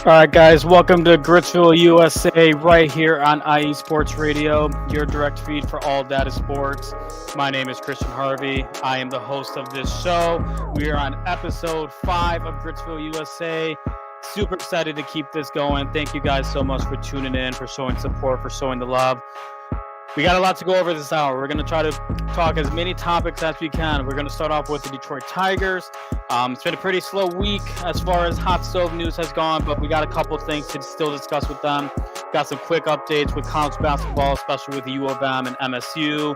All right, guys, welcome to Gritsville, USA, right here on IE Sports Radio, your direct feed for all data sports. My name is Christian Harvey. I am the host of this show. We are on episode 5 of Gritsville, USA. Super excited to keep this going. Thank you guys so much for tuning in, for showing support, for showing the love. We got a lot to go over this hour. We're going to try to talk as many topics as we can. We're going to start off with the Detroit Tigers. It's been a pretty slow week as far as hot stove news has gone, but we got a couple of things to still discuss with them. Got some quick updates with college basketball, especially with the U of M and MSU.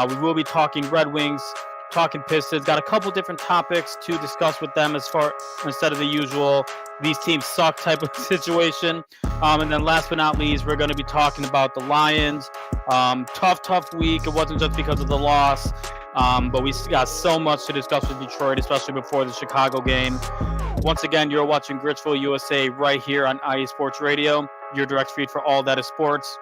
We will be talking Red Wings, talking Pistons. Got a couple different topics to discuss with them instead of the usual these teams suck type of situation. And then last but not least, we're going to be talking about the Lions. Tough week. It wasn't just because of the loss, but we got so much to discuss with Detroit, especially before the Chicago game. Once again, you're watching Gritsville USA right here on IE Sports Radio, your direct feed for all that is sports.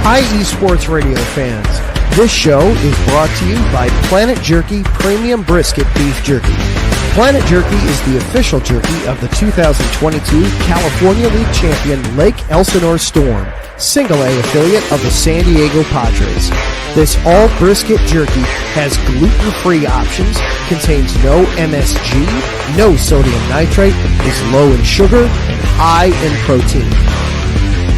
IE Sports Radio fans, this show is brought to you by Planet Jerky Premium Brisket Beef Jerky. Planet Jerky is the official jerky of the 2022 California League champion Lake Elsinore Storm, Single A affiliate of the San Diego Padres. This all brisket jerky has gluten-free options, contains no MSG, no sodium nitrate, is low in sugar, and high in protein.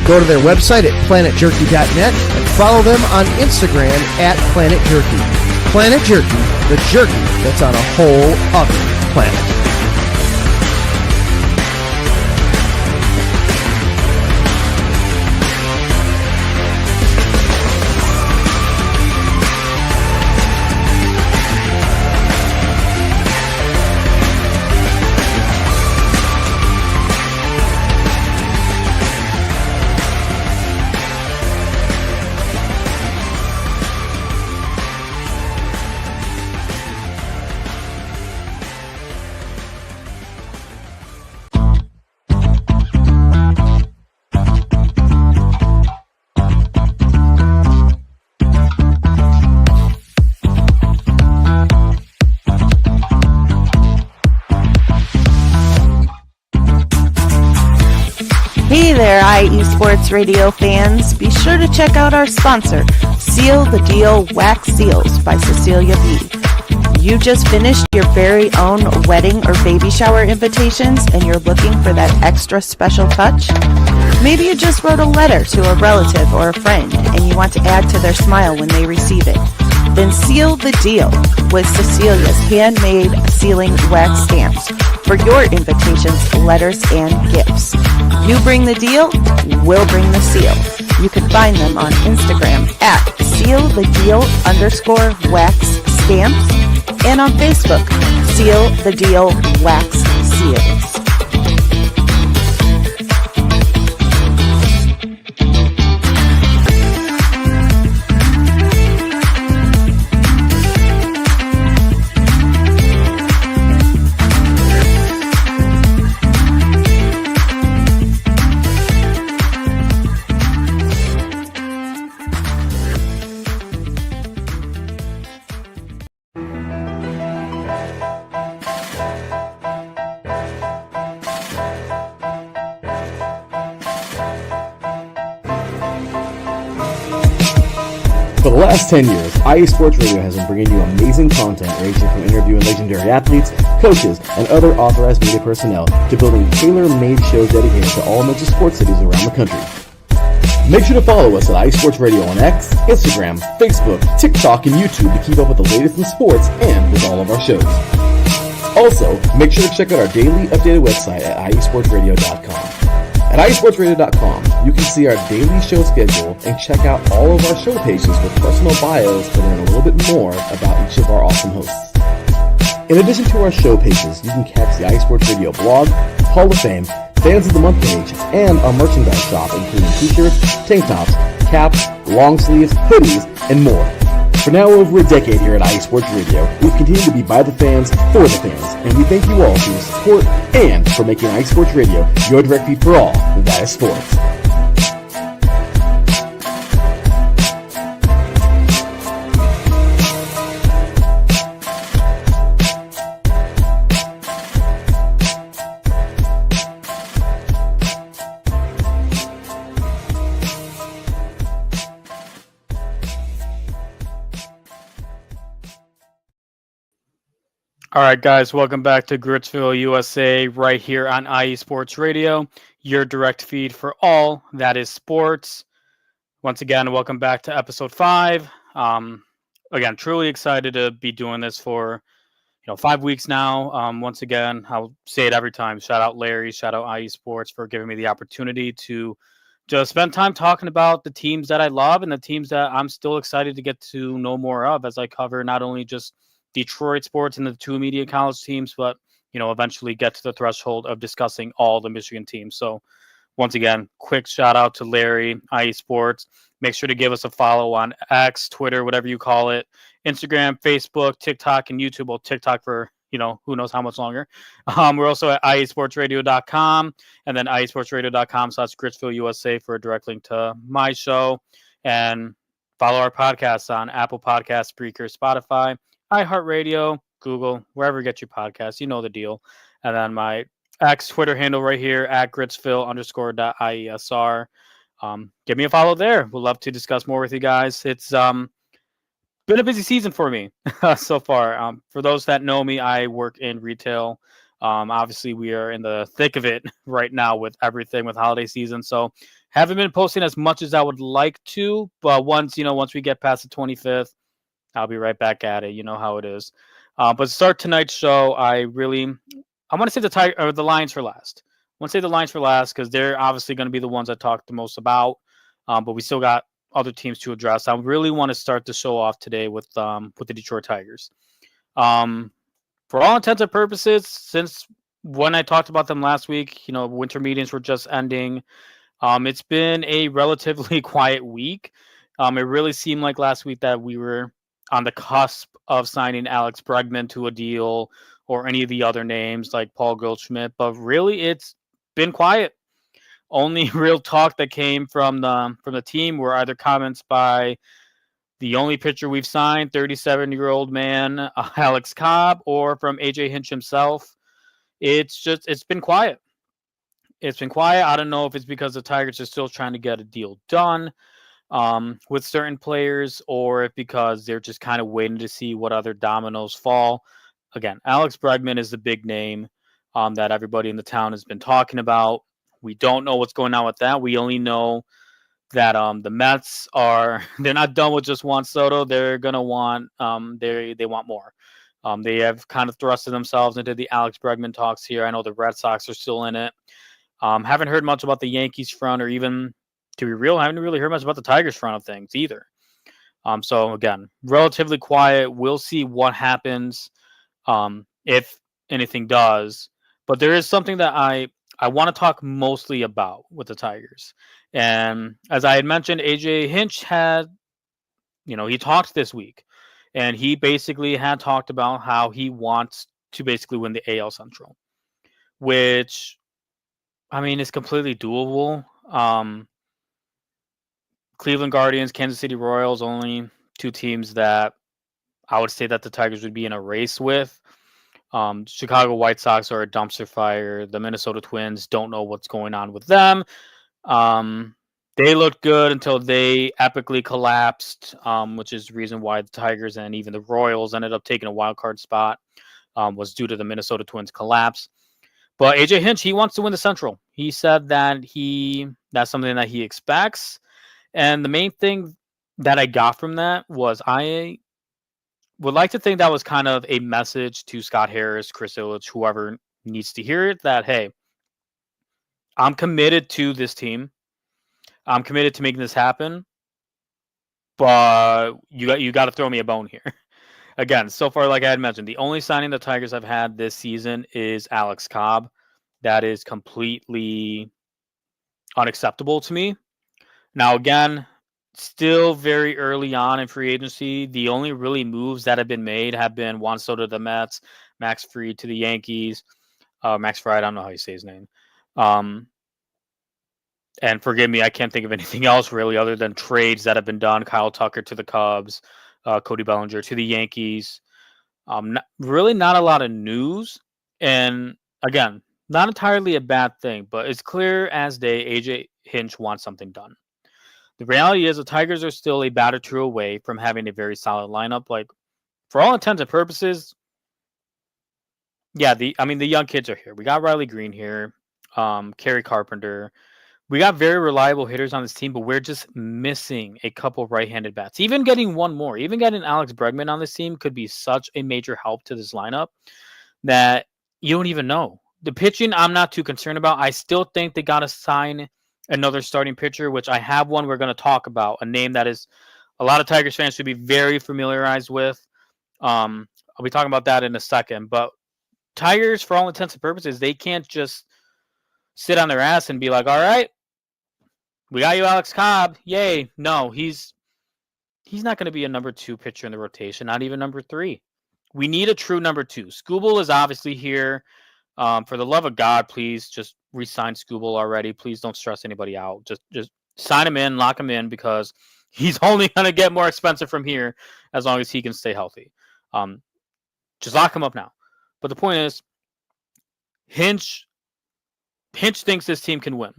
Go to their website at planetjerky.net and follow them on Instagram at Planet Jerky. Planet Jerky, the jerky that's on a whole other planet. Hey there, IE Sports Radio fans. Be sure to check out our sponsor, Seal the Deal Wax Seals by Cecilia B. You just finished your very own wedding or baby shower invitations and you're looking for that extra special touch? Maybe you just wrote a letter to a relative or a friend and you want to add to their smile when they receive it. Then seal the deal with Cecilia's handmade sealing wax stamps for your invitations, letters, and gifts. You bring the deal, we'll bring the seal. You can find them on Instagram at sealthedeal_wax stamps and on Facebook, Seal the Deal Wax Seals. For the last 10 years, IE Sports Radio has been bringing you amazing content ranging from interviewing legendary athletes, coaches, and other authorized media personnel to building tailor-made shows dedicated to all major sports cities around the country. Make sure to follow us at IE Sports Radio on X, Instagram, Facebook, TikTok, and YouTube to keep up with the latest in sports and with all of our shows. Also, make sure to check out our daily updated website at iesportsradio.com. At iesportsradio.com, you can see our daily show schedule and check out all of our show pages with personal bios to learn a little bit more about each of our awesome hosts. In addition to our show pages, you can catch the IE Sports Radio blog, Hall of Fame, Fans of the Month page, and our merchandise shop, including t-shirts, tank tops, caps, long sleeves, hoodies, and more. For now over a decade here at IE Sports Radio, we've continued to be by the fans, for the fans, and we thank you all for your support and for making IE Sports Radio your direct feed for all that is sports. All right, guys, welcome back to Gritsville, USA, right here on IE Sports Radio, your direct feed for all that is sports. Once again, welcome back to episode 5. Again, truly excited to be doing this for 5 weeks now. Once again, I'll say it every time. Shout out Larry, shout out IE Sports for giving me the opportunity to just spend time talking about the teams that I love and the teams that I'm still excited to get to know more of as I cover not only just Detroit sports and the 2 immediate college teams, but eventually get to the threshold of discussing all the Michigan teams. So once again, quick shout out to Larry, IE Sports. Make sure to give us a follow on X, Twitter, whatever you call it, Instagram, Facebook, TikTok, and YouTube. Well, TikTok for who knows how much longer. We're also at iesportsradio.com and then iesportsradio.com/Gritsville USA for a direct link to my show. And follow our podcasts on Apple Podcasts, Spreaker, Spotify, iHeartRadio, Google, wherever you get your podcasts, you know the deal. And then my X Twitter handle right here at Gritsville_.iesr. Give me a follow there. We'd love to discuss more with you guys. It's been a busy season for me so far. For those that know me, I work in retail. Obviously, we are in the thick of it right now with everything with holiday season. So haven't been posting as much as I would like to. But once we get past the 25th, I'll be right back at it. You know how it is. But start tonight's show, I want to say the Lions for last. I want to say the Lions for last because they're obviously going to be the ones I talk the most about. But we still got other teams to address. I really want to start the show off today with the Detroit Tigers. For all intents and purposes, since when I talked about them last week, winter meetings were just ending. It's been a relatively quiet week. It really seemed like last week that we were on the cusp of signing Alex Bregman to a deal or any of the other names like Paul Goldschmidt, but really it's been quiet. Only real talk that came from the team were either comments by the only pitcher we've signed, 37-year-old man Alex Cobb, or from AJ Hinch himself. It's been quiet. It's been quiet. I don't know if it's because the Tigers are still trying to get a deal done with certain players, or if because they're just kind of waiting to see what other dominoes fall. Again, Alex Bregman is the big name that everybody in the town has been talking about. We don't know what's going on with that. We only know that the Mets they're not done with just Juan Soto. They're gonna want they want more. They have kind of thrusted themselves into the Alex Bregman talks here. I know the Red Sox are still in it. Haven't heard much about the Yankees front, or even, to be real, I haven't really heard much about the Tigers front of things either. So again, relatively quiet. We'll see what happens if anything does. But there is something that I want to talk mostly about with the Tigers. And as I had mentioned, AJ Hinch he talked this week, and he basically had talked about how he wants to basically win the AL Central, which, I mean, is completely doable. Cleveland Guardians, Kansas City Royals, only 2 teams that I would say that the Tigers would be in a race with. Chicago White Sox are a dumpster fire. The Minnesota Twins, don't know what's going on with them. They looked good until they epically collapsed, which is the reason why the Tigers and even the Royals ended up taking a wild card spot, was due to the Minnesota Twins collapse. But AJ Hinch, he wants to win the Central. He said that that's something that he expects. And the main thing that I got from that was I would like to think that was kind of a message to Scott Harris, Chris Ilitch, whoever needs to hear it, that, hey, I'm committed to this team. I'm committed to making this happen, but you got to throw me a bone here. Again, so far, like I had mentioned, the only signing the Tigers have had this season is Alex Cobb. That is completely unacceptable to me. Now, again, still very early on in free agency. The only really moves that have been made have been Juan Soto to the Mets, Max Fried to the Yankees. Max Fried, I don't know how you say his name. And forgive me, I can't think of anything else really other than trades that have been done. Kyle Tucker to the Cubs, Cody Bellinger to the Yankees. Really not a lot of news. And again, not entirely a bad thing, but it's clear as day AJ Hinch wants something done. The reality is the Tigers are still a batter two away from having a very solid lineup. Like, for all intents and purposes, yeah, the young kids are here. We got Riley Green here, Kerry Carpenter. We got very reliable hitters on this team, but we're just missing a couple right-handed bats. Even getting one more, even getting Alex Bregman on this team could be such a major help to this lineup that you don't even know. The pitching, I'm not too concerned about. I still think they got to sign another starting pitcher, which I have one we're going to talk about, a name that is a lot of Tigers fans should be very familiarized with. I'll be talking about that in a second. But Tigers, for all intents and purposes, they can't just sit on their ass and be like, all right, we got you Alex Cobb. Yay. No, he's not going to be a number 2 pitcher in the rotation, not even number 3. We need a true number 2. Skubal is obviously here. For the love of God, please just re-sign Skubal already. Please don't stress anybody out. Just sign him in, lock him in, because he's only going to get more expensive from here as long as he can stay healthy. Just lock him up now. But the point is, Hinch thinks this team can win.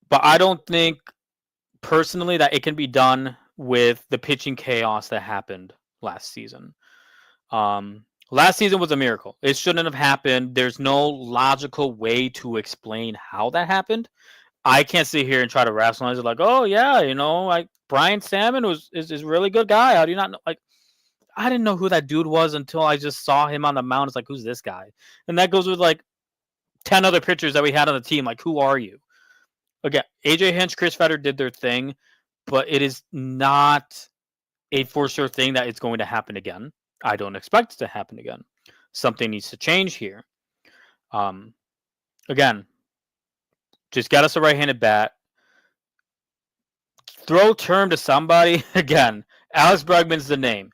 But I don't think, personally, that it can be done with the pitching chaos that happened last season. Last season was a miracle. It shouldn't have happened. There's no logical way to explain how that happened. I can't sit here and try to rationalize it like, oh, yeah, like Brian Salmon is a really good guy. How do you not know? Like, I didn't know who that dude was until I just saw him on the mound. It's like, who's this guy? And that goes with like 10 other pitchers that we had on the team. Like, who are you? Again, AJ Hinch, Chris Fetter did their thing, but it is not a for sure thing that it's going to happen again. I don't expect it to happen again. Something needs to change here. Again, just get us a right-handed bat. Throw term to somebody. Again, Alex Bregman's the name.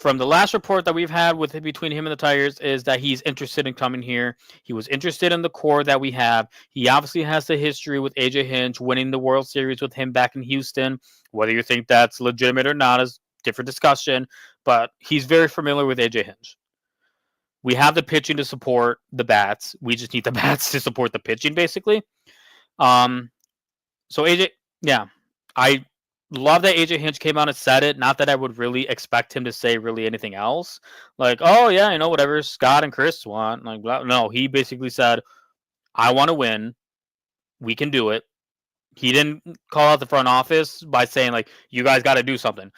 From the last report that we've had between him and the Tigers is that he's interested in coming here. He was interested in the core that we have. He obviously has the history with AJ Hinch, winning the World Series with him back in Houston. Whether you think that's legitimate or not is a different discussion, but he's very familiar with AJ Hinch. We have the pitching to support the bats. We just need the bats to support the pitching, basically. So AJ, yeah, I love that AJ Hinch came out and said it. Not that I would really expect him to say really anything else. Like, oh, yeah, whatever Scott and Chris want. Like, no, he basically said, I want to win. We can do it. He didn't call out the front office by saying, like, you guys got to do something.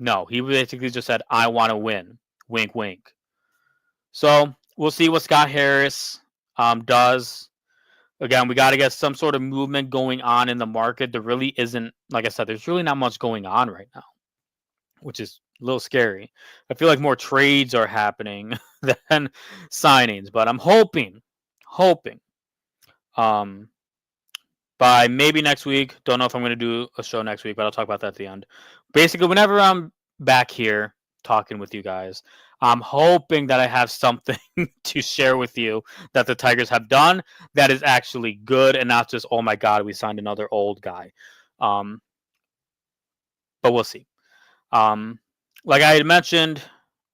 No, he basically just said, I want to win. Wink, wink. So we'll see what Scott Harris does. Again, we got to get some sort of movement going on in the market. There really isn't, like I said, there's really not much going on right now, which is a little scary. I feel like more trades are happening than signings, but I'm hoping by maybe next week. Don't know if I'm going to do a show next week, but I'll talk about that at the end. Basically, whenever I'm back here talking with you guys, I'm hoping that I have something to share with you that the Tigers have done that is actually good and not just, oh my God, we signed another old guy. But we'll see. Like I had mentioned,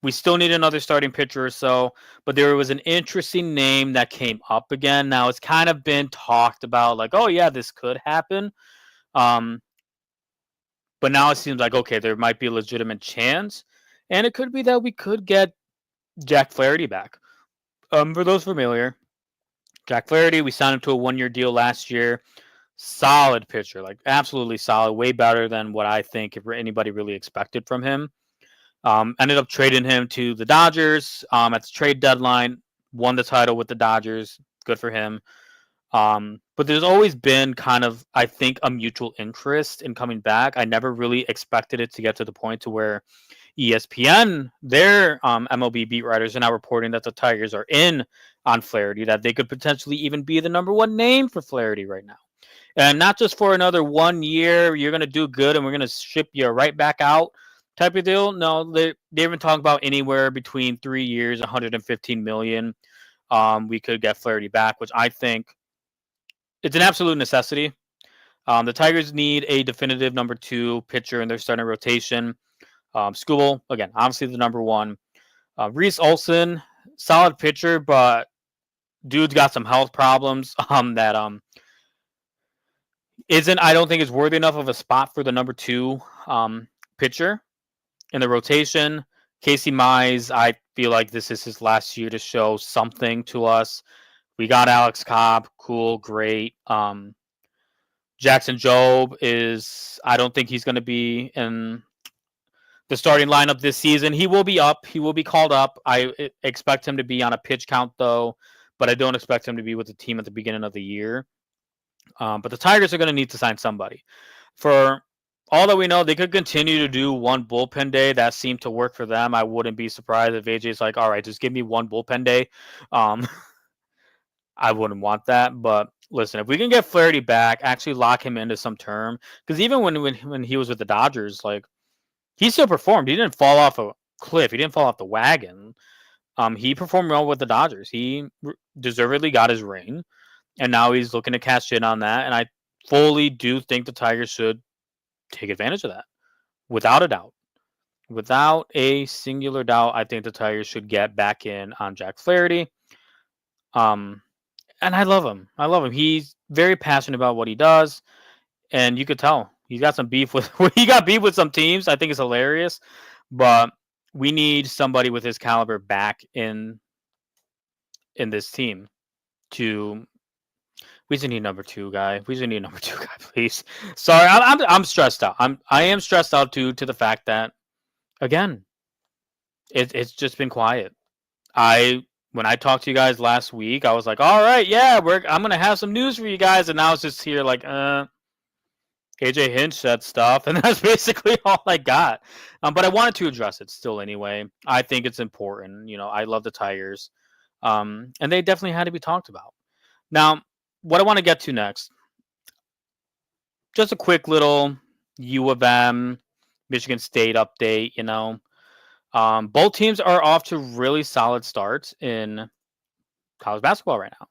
We still need another starting pitcher or so, but there was an interesting name that came up again. Now it's kind of been talked about, like, oh yeah, this could happen. But now it seems like, okay, there might be a legitimate chance, and it could be that we could get Jack Flaherty back. For those familiar, Jack Flaherty, we signed him to a 1-year deal last year. Solid pitcher, like absolutely solid, way better than what I think if anybody really expected from him. Ended up trading him to the Dodgers at the trade deadline, won the title with the Dodgers. Good for him. But there's always been kind of, I think, a mutual interest in coming back. I never really expected it to get to the point to where ESPN, their MLB beat writers, are now reporting that the Tigers are in on Flaherty, that they could potentially even be the number one name for Flaherty right now. And not just for another 1 year, you're going to do good and we're going to ship you right back out type of deal. No, they've been talking about anywhere between 3 years, $115 million. We could get Flaherty back, which I think it's an absolute necessity. The Tigers need a definitive number 2 pitcher in their starting rotation. Skubal, again, obviously the number 1. Reese Olson, solid pitcher, but dude's got some health problems that isn't, I don't think, is worthy enough of a spot for the number 2 pitcher in the rotation. Casey Mize, I feel like this is his last year to show something to us. We got Alex Cobb, cool, great. Jackson Jobe is, I don't think he's going to be in the starting lineup this season. He will be up. He will be called up. I expect him to be on a pitch count, though, but I don't expect him to be with the team at the beginning of the year. But the Tigers are going to need to sign somebody. For all that we know, they could continue to do one bullpen day. That seemed to work for them. I wouldn't be surprised if AJ's like, all right, just give me one bullpen day. I wouldn't want that. But listen, if we can get Flaherty back, actually lock him into some term, because even when he was with the Dodgers, like, he still performed. He didn't fall off a cliff. He didn't fall off the wagon. He performed well with the Dodgers. He deservedly got his ring, and now he's looking to cash in on that. And I fully do think the Tigers should take advantage of that, without a doubt. Without a singular doubt, I think the Tigers should get back in on Jack Flaherty. And I love him. I love him. He's very passionate about what he does, and you could tell he's got some beef with. He got beef with some teams. I think it's hilarious, but we need somebody with his caliber back in this team. We just need number 2 guy. We just need number 2 guy, please. Sorry, I'm stressed out. I am stressed out to the fact that, again, it's just been quiet. When I talked to you guys last week, I was like, all right, yeah, I'm gonna have some news for you guys, and now it's just here like, AJ Hinch said stuff, and that's basically all I got. But I wanted to address it still anyway. I think it's important. I love the Tigers, and they definitely had to be talked about. Now, what I want to get to next, just a quick little U of M, Michigan State update. Both teams are off to really solid starts in college basketball right now.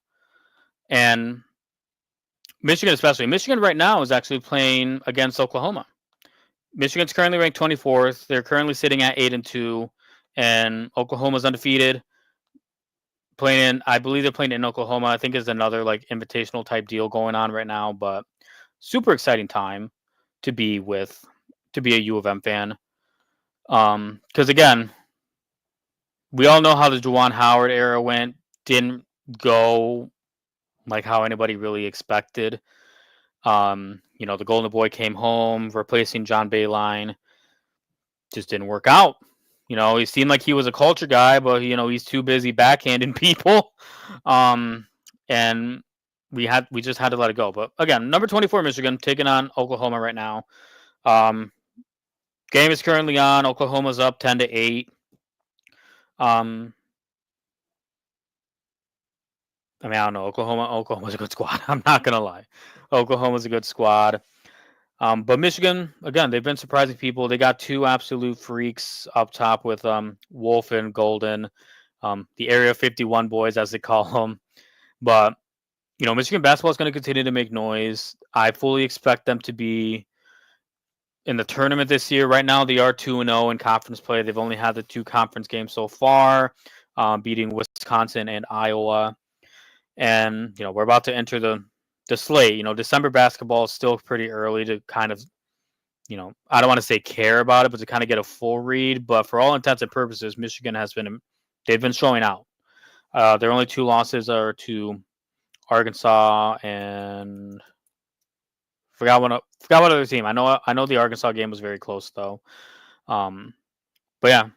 And Michigan especially. Michigan right now is actually playing against Oklahoma. Michigan's currently ranked 24th. They're currently sitting at 8-2, and Oklahoma's undefeated. I believe they're playing in Oklahoma. I think is another like invitational type deal going on right now, but super exciting time to be a U of M fan. Because again, we all know how the Juwan Howard era went. Didn't go like how anybody really expected. The Golden Boy came home, replacing John Beilein. Just didn't work out. He seemed like he was a culture guy, but he's too busy backhanding people. And we just had to let it go. But again, number 24 Michigan taking on Oklahoma right now. Game is currently on. Oklahoma's up 10-8. I don't know. Oklahoma's a good squad. I'm not gonna lie. Oklahoma's a good squad. But Michigan, again, they've been surprising people. They got 2 absolute freaks up top with Wolf and Golden, the Area 51 boys, as they call them. But, Michigan basketball is going to continue to make noise. I fully expect them to be in the tournament this year. Right now, they are 2-0 in conference play. They've only had the 2 conference games so far, beating Wisconsin and Iowa. And, we're about to enter the slate. December basketball is still pretty early to kind of, I don't want to say care about it, but to kind of get a full read. But for all intents and purposes, Michigan they've been showing out. Their only 2 losses are to Arkansas and forgot what other team. I know the Arkansas game was very close though. But yeah,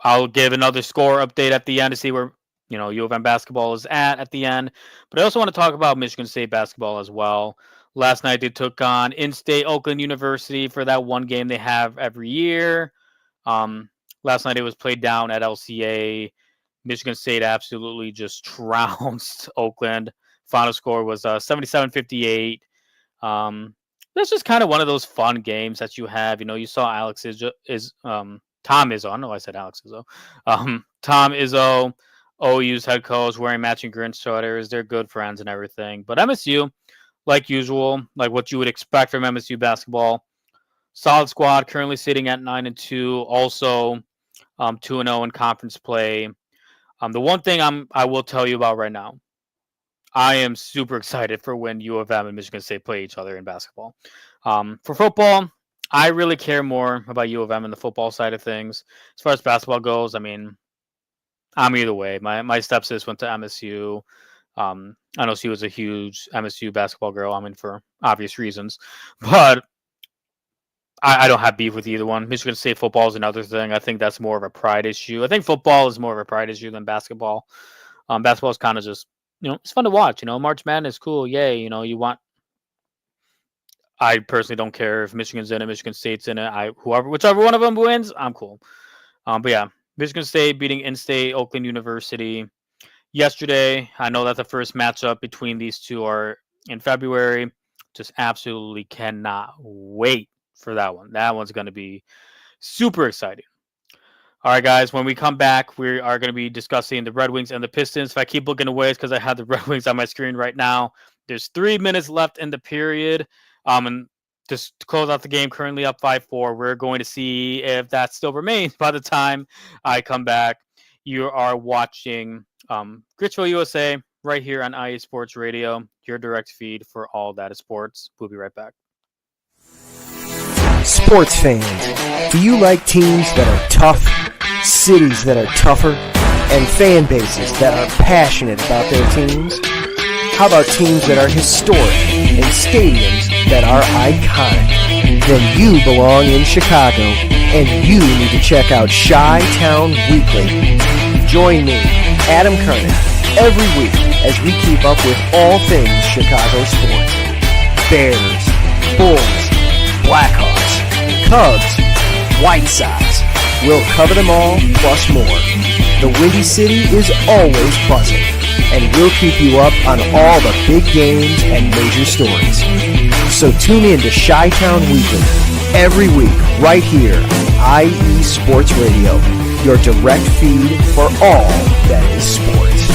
I'll give another score update at the end to see where U of M basketball is at the end. But I also want to talk about Michigan State basketball as well. Last night they took on in-state Oakland University for that one game they have every year. Last night it was played down at LCA. Michigan State absolutely just trounced Oakland. Final score was 77-58. That's just kind of one of those fun games that you have. You saw Tom Izzo. I know I said Alex Izzo. Tom Izzo, OU's head coach, wearing matching Grinch sweaters. They're good friends and everything. But MSU, like usual, like what you would expect from MSU basketball, solid squad, currently sitting at 9-2. Also, 2-0 in conference play. The one thing I will tell you about right now, I am super excited for when U of M and Michigan State play each other in basketball. For football, I really care more about U of M and the football side of things. As far as basketball goes, I mean, I'm either way. My stepsis went to MSU. I know she was a huge MSU basketball girl. I mean, for obvious reasons. But I don't have beef with either one. Michigan State football is another thing. I think that's more of a pride issue. I think football is more of a pride issue than basketball. Basketball is kind of just, it's fun to watch. March Madness is cool. Yay. I personally don't care if Michigan's in it, Michigan State's in it. Whichever one of them wins, I'm cool. But yeah, Michigan State beating in-state Oakland University yesterday. I know that the first matchup between these two are in February. Just absolutely cannot wait for that one. That one's going to be super exciting. All right, guys, when we come back, we are going to be discussing the Red Wings and the Pistons. If I keep looking away, it's because I have the Red Wings on my screen right now. There's 3 minutes left in the period. And just to close out the game, currently up 5-4. We're going to see if that still remains by the time I come back. You are watching Gritsville, USA, right here on IE Sports Radio, your direct feed for all that is sports. We'll be right back. Sports fans, do you like teams that are tough, cities that are tougher, and fan bases that are passionate about their teams? How about teams that are historic and stadiums that are iconic? Then you belong in Chicago, and you need to check out Chi-Town Weekly. Join me, Adam Kernan, every week as we keep up with all things Chicago sports. Bears, Bulls, Blackhawks, Cubs, White Sox. We'll cover them all, plus more. The Windy City is always buzzing, and we'll keep you up on all the big games and major stories. So tune in to Chi-Town Weekly every week right here on IE Sports Radio, your direct feed for all that is sports.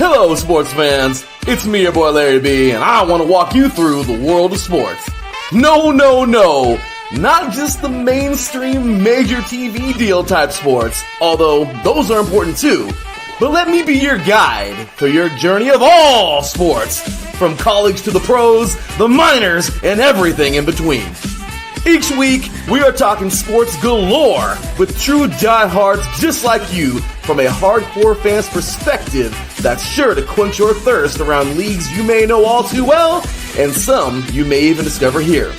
Hello, sports fans. It's me, your boy Larry B, and I want to walk you through the world of sports. No, not just the mainstream major TV deal type sports, although those are important too. But let me be your guide through your journey of all sports, from college to the pros, the minors, and everything in between. Each week, we are talking sports galore with true diehards just like you from a hardcore fan's perspective that's sure to quench your thirst around leagues you may know all too well and some you may even discover here.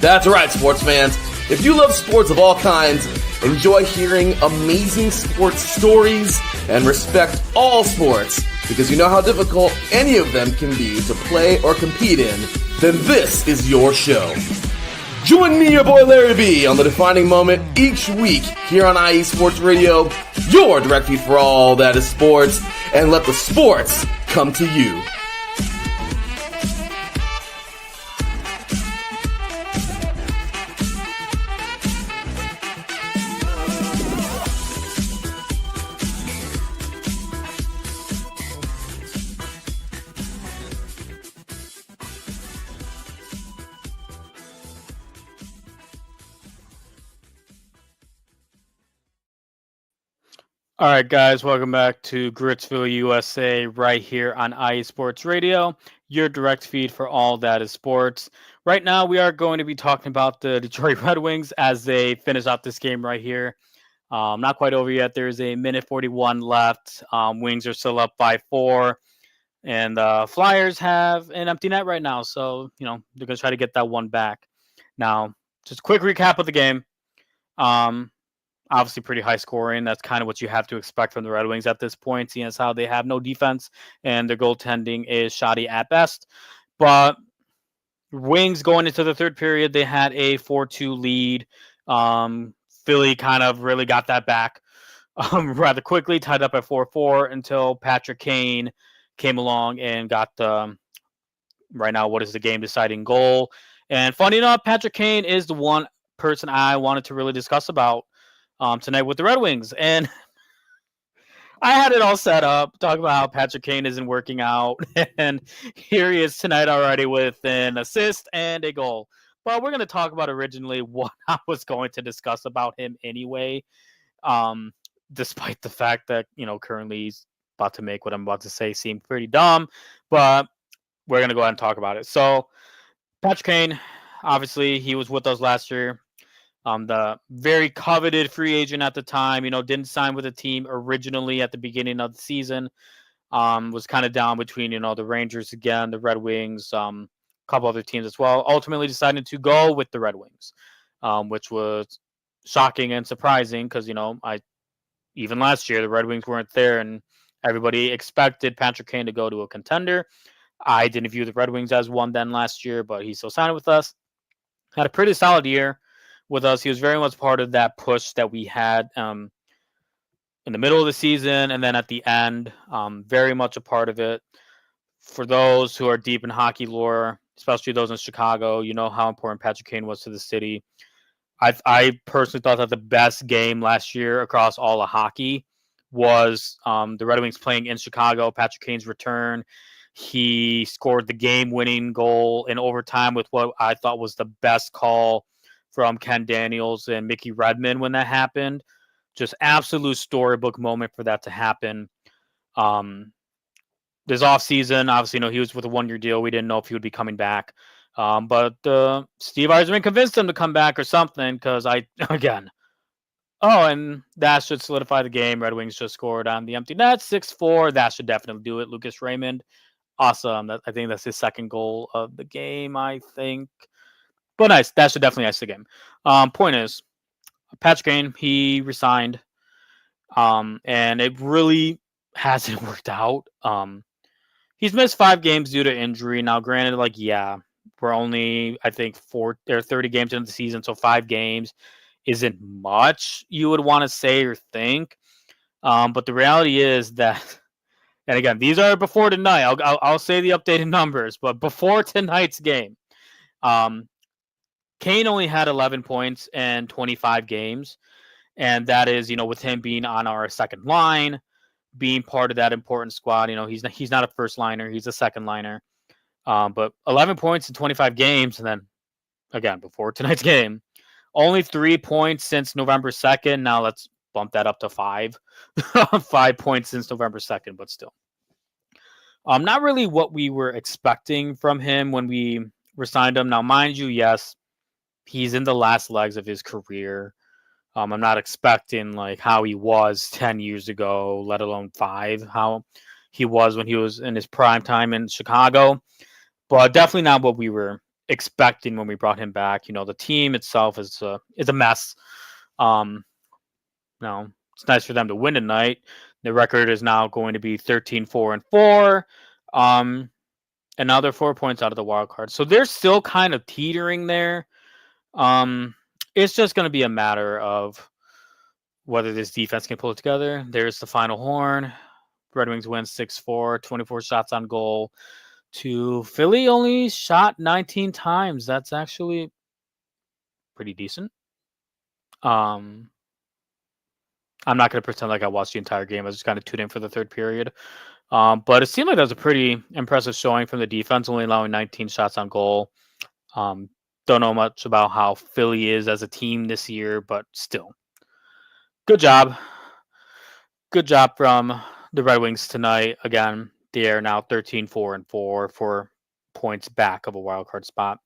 That's right, sports fans. If you love sports of all kinds, enjoy hearing amazing sports stories, and respect all sports because you know how difficult any of them can be to play or compete in, then this is your show. Join me, your boy Larry B, on the defining moment each week here on IE Sports Radio, your direct feed for all that is sports, and let the sports come to you. All right, guys, welcome back to Gritsville, USA, right here on IE Sports Radio, your direct feed for all that is sports. Right now, we are going to be talking about the Detroit Red Wings as they finish out this game right here. Not quite over yet. There's a minute 41 left. Wings are still up by 4, and Flyers have an empty net right now, so they're going to try to get that one back. Now, just a quick recap of the game. Obviously pretty high scoring. That's kind of what you have to expect from the Red Wings at this point, seeing as how they have no defense and their goaltending is shoddy at best. But Wings going into the third period, they had a 4-2 lead. Philly kind of really got that back rather quickly, tied up at 4-4 until Patrick Kane came along and got right now what is the game deciding goal. And funny enough, Patrick Kane is the one person I wanted to really discuss about tonight with the Red Wings. And I had it all set up, talking about how Patrick Kane isn't working out. And here he is tonight already with an assist and a goal. But we're going to talk about originally what I was going to discuss about him anyway, despite the fact that, currently he's about to make what I'm about to say seem pretty dumb. But we're going to go ahead and talk about it. So Patrick Kane, obviously, he was with us last year. The very coveted free agent at the time, didn't sign with the team originally at the beginning of the season. Was kind of down between, the Rangers again, the Red Wings, a couple other teams as well. Ultimately decided to go with the Red Wings, which was shocking and surprising because, even last year, the Red Wings weren't there and everybody expected Patrick Kane to go to a contender. I didn't view the Red Wings as one then last year, but he still signed with us. Had a pretty solid year with us. He was very much part of that push that we had in the middle of the season and then at the end, very much a part of it. For those who are deep in hockey lore, especially those in Chicago, you know how important Patrick Kane was to the city. I personally thought that the best game last year across all of hockey was the Red Wings playing in Chicago, Patrick Kane's return. He scored the game-winning goal in overtime with what I thought was the best call from Ken Daniels and Mickey Redmond when that happened. Just absolute storybook moment for that to happen. This offseason, obviously, he was with a 1-year deal. We didn't know if he would be coming back. But Steve Yzerman convinced him to come back or something because and that should solidify the game. Red Wings just scored on the empty net, 6-4. That should definitely do it. Lucas Raymond, awesome. I think that's his second goal of the game, I think. But nice. That should definitely ice the game. Point is, Patrick Kane, he resigned. And it really hasn't worked out. He's missed 5 games due to injury. Now, granted, we're only, I think, 30 games into the season, so 5 games isn't much, you would want to say or think. But the reality is that, and again, these are before tonight. I'll say the updated numbers, but before tonight's game, Kane only had 11 points in 25 games, and that is, with him being on our second line, being part of that important squad. He's not a first liner; he's a second liner. But 11 points in 25 games, and then again before tonight's game, only 3 points since November 2nd. Now let's bump that up to 5, 5 points since November 2nd, but still, not really what we were expecting from him when we re-signed him. Now, mind you, yes, he's in the last legs of his career. I'm not expecting how he was 10 years ago, let alone 5, how he was when he was in his prime time in Chicago. But definitely not what we were expecting when we brought him back. You know, the team itself is a mess. No, it's nice for them to win tonight. The record is now going to be 13-4-4. And now they're 4 points out of the wild card. So they're still kind of teetering there. It's just going to be a matter of whether this defense can pull it together. There's the final horn. Red Wings win 6-4, 24 shots on goal. To Philly only shot 19 times. That's actually pretty decent. I'm not going to pretend like I watched the entire game. I just kind of tuned in for the third period. But it seemed like that was a pretty impressive showing from the defense, only allowing 19 shots on goal. Don't know much about how Philly is as a team this year, but still. Good job. Good job from the Red Wings tonight. Again, they are now 13-4-4, 4 points back of a wild card spot.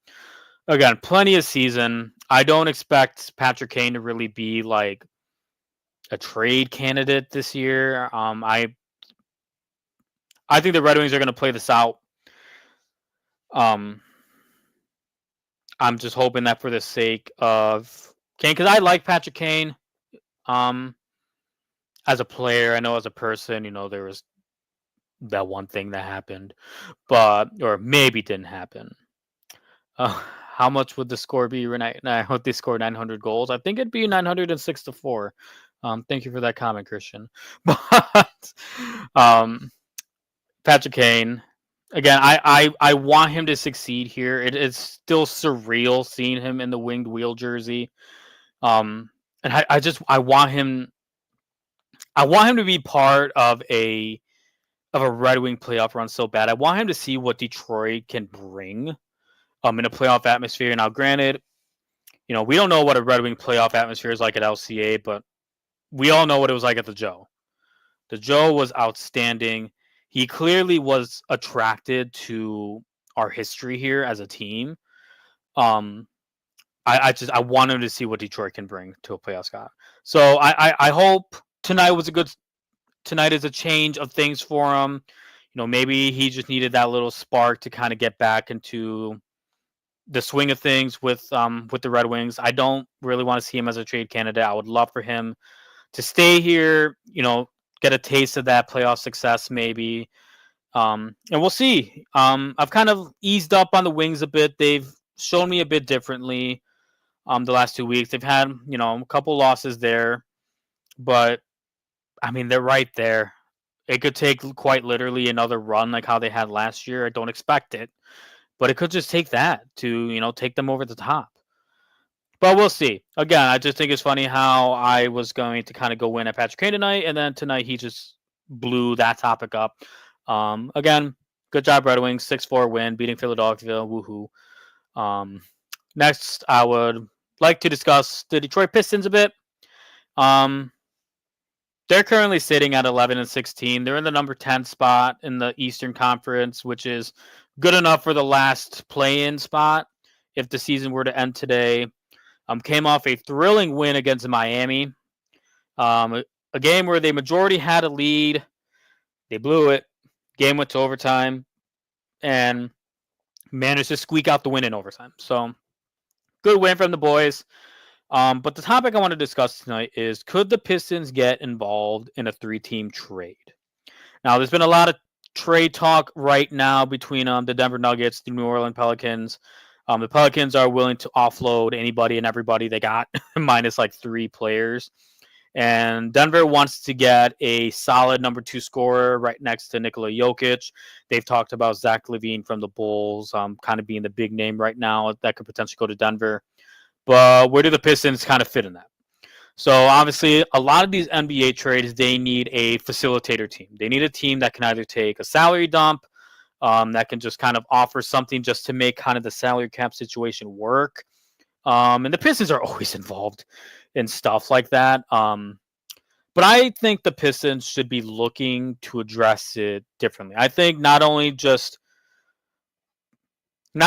Again, plenty of season. I don't expect Patrick Kane to really be like a trade candidate this year. I think the Red Wings are going to play this out. I'm just hoping that for the sake of Kane, because I like Patrick Kane as a player. I know as a person, you know, there was that one thing that happened, or maybe didn't happen. How much would the score be? I hope they score 900 goals. I think it'd be 906-4. Thank you for that comment, Christian. But Patrick Kane, again, I want him to succeed here. It's still surreal seeing him in the winged wheel jersey. And I want him to be part of a Red Wing playoff run so bad. I want him to see what Detroit can bring in a playoff atmosphere. Now, granted, you know, we don't know what a Red Wing playoff atmosphere is like at LCA, but we all know what it was like at the Joe. The Joe was outstanding. He clearly was attracted to our history here as a team. I want him to see what Detroit can bring to a playoff spot. So I hope tonight is a change of things for him. You know, maybe he just needed that little spark to kind of get back into the swing of things with the Red Wings. I don't really want to see him as a trade candidate. I would love for him to stay here, you know, get a taste of that playoff success maybe. And we'll see. I've kind of eased up on the Wings a bit. They've shown me a bit differently the last 2 weeks. They've had, you know, a couple losses there, but I mean, they're right there. It could take quite literally another run like how they had last year. I don't expect it, but it could just take that to, you know, take them over the top. But we'll see. Again, I just think it's funny how I was going to kind of go win at Patrick Kane tonight, and then tonight he just blew that topic up. Again, good job, Red Wings. 6-4 win, beating Philadelphia. Woohoo. Next, I would like to discuss the Detroit Pistons a bit. They're currently sitting at 11-16. They're in the number 10 spot in the Eastern Conference, which is good enough for the last play-in spot if the season were to end today. Came off a thrilling win against Miami. A game where the majority had a lead. They blew it. Game went to overtime and managed to squeak out the win in overtime. So, good win from the boys. But the topic I want to discuss tonight is, could the Pistons get involved in a 3-team trade? Now, there's been a lot of trade talk right now between the Denver Nuggets, the New Orleans Pelicans. The Pelicans are willing to offload anybody and everybody they got, minus like 3 players. And Denver wants to get a solid number 2 scorer right next to Nikola Jokic. They've talked about Zach LaVine from the Bulls kind of being the big name right now that could potentially go to Denver. But where do the Pistons kind of fit in that? So obviously, a lot of these NBA trades, they need a facilitator team. They need a team that can either take a salary dump, that can just kind of offer something just to make kind of the salary cap situation work. And the Pistons are always involved in stuff like that. But I think the Pistons should be looking to address it differently. I think not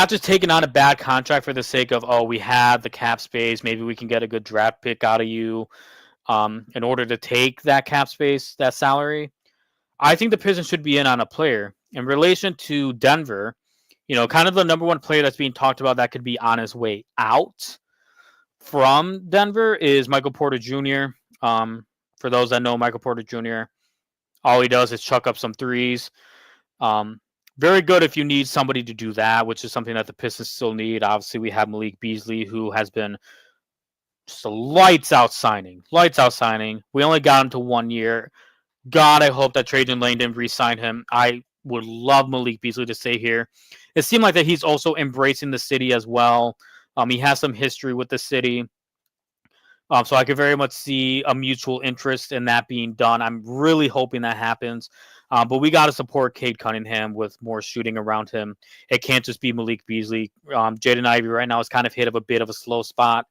just taking on a bad contract for the sake of, oh, we have the cap space, maybe we can get a good draft pick out of you in order to take that cap space, that salary. I think the Pistons should be in on a player. In relation to Denver, kind of the number one player that's being talked about that could be on his way out from Denver is Michael Porter Jr. For those that know Michael Porter Jr., all he does is chuck up some threes. Very good if you need somebody to do that, which is something that the Pistons still need. Obviously, we have Malik Beasley, who has been just a lights out signing. We only got him to 1 year. God, I hope that Trajan Langdon re-signed him. I would love Malik Beasley to stay here. It seemed like that he's also embracing the city as well. He has some history with the city. So I could very much see a mutual interest in that being done. I'm really hoping that happens. But we got to support Cade Cunningham with more shooting around him. It can't just be Malik Beasley. Jaden Ivey right now is kind of hit of a bit of a slow spot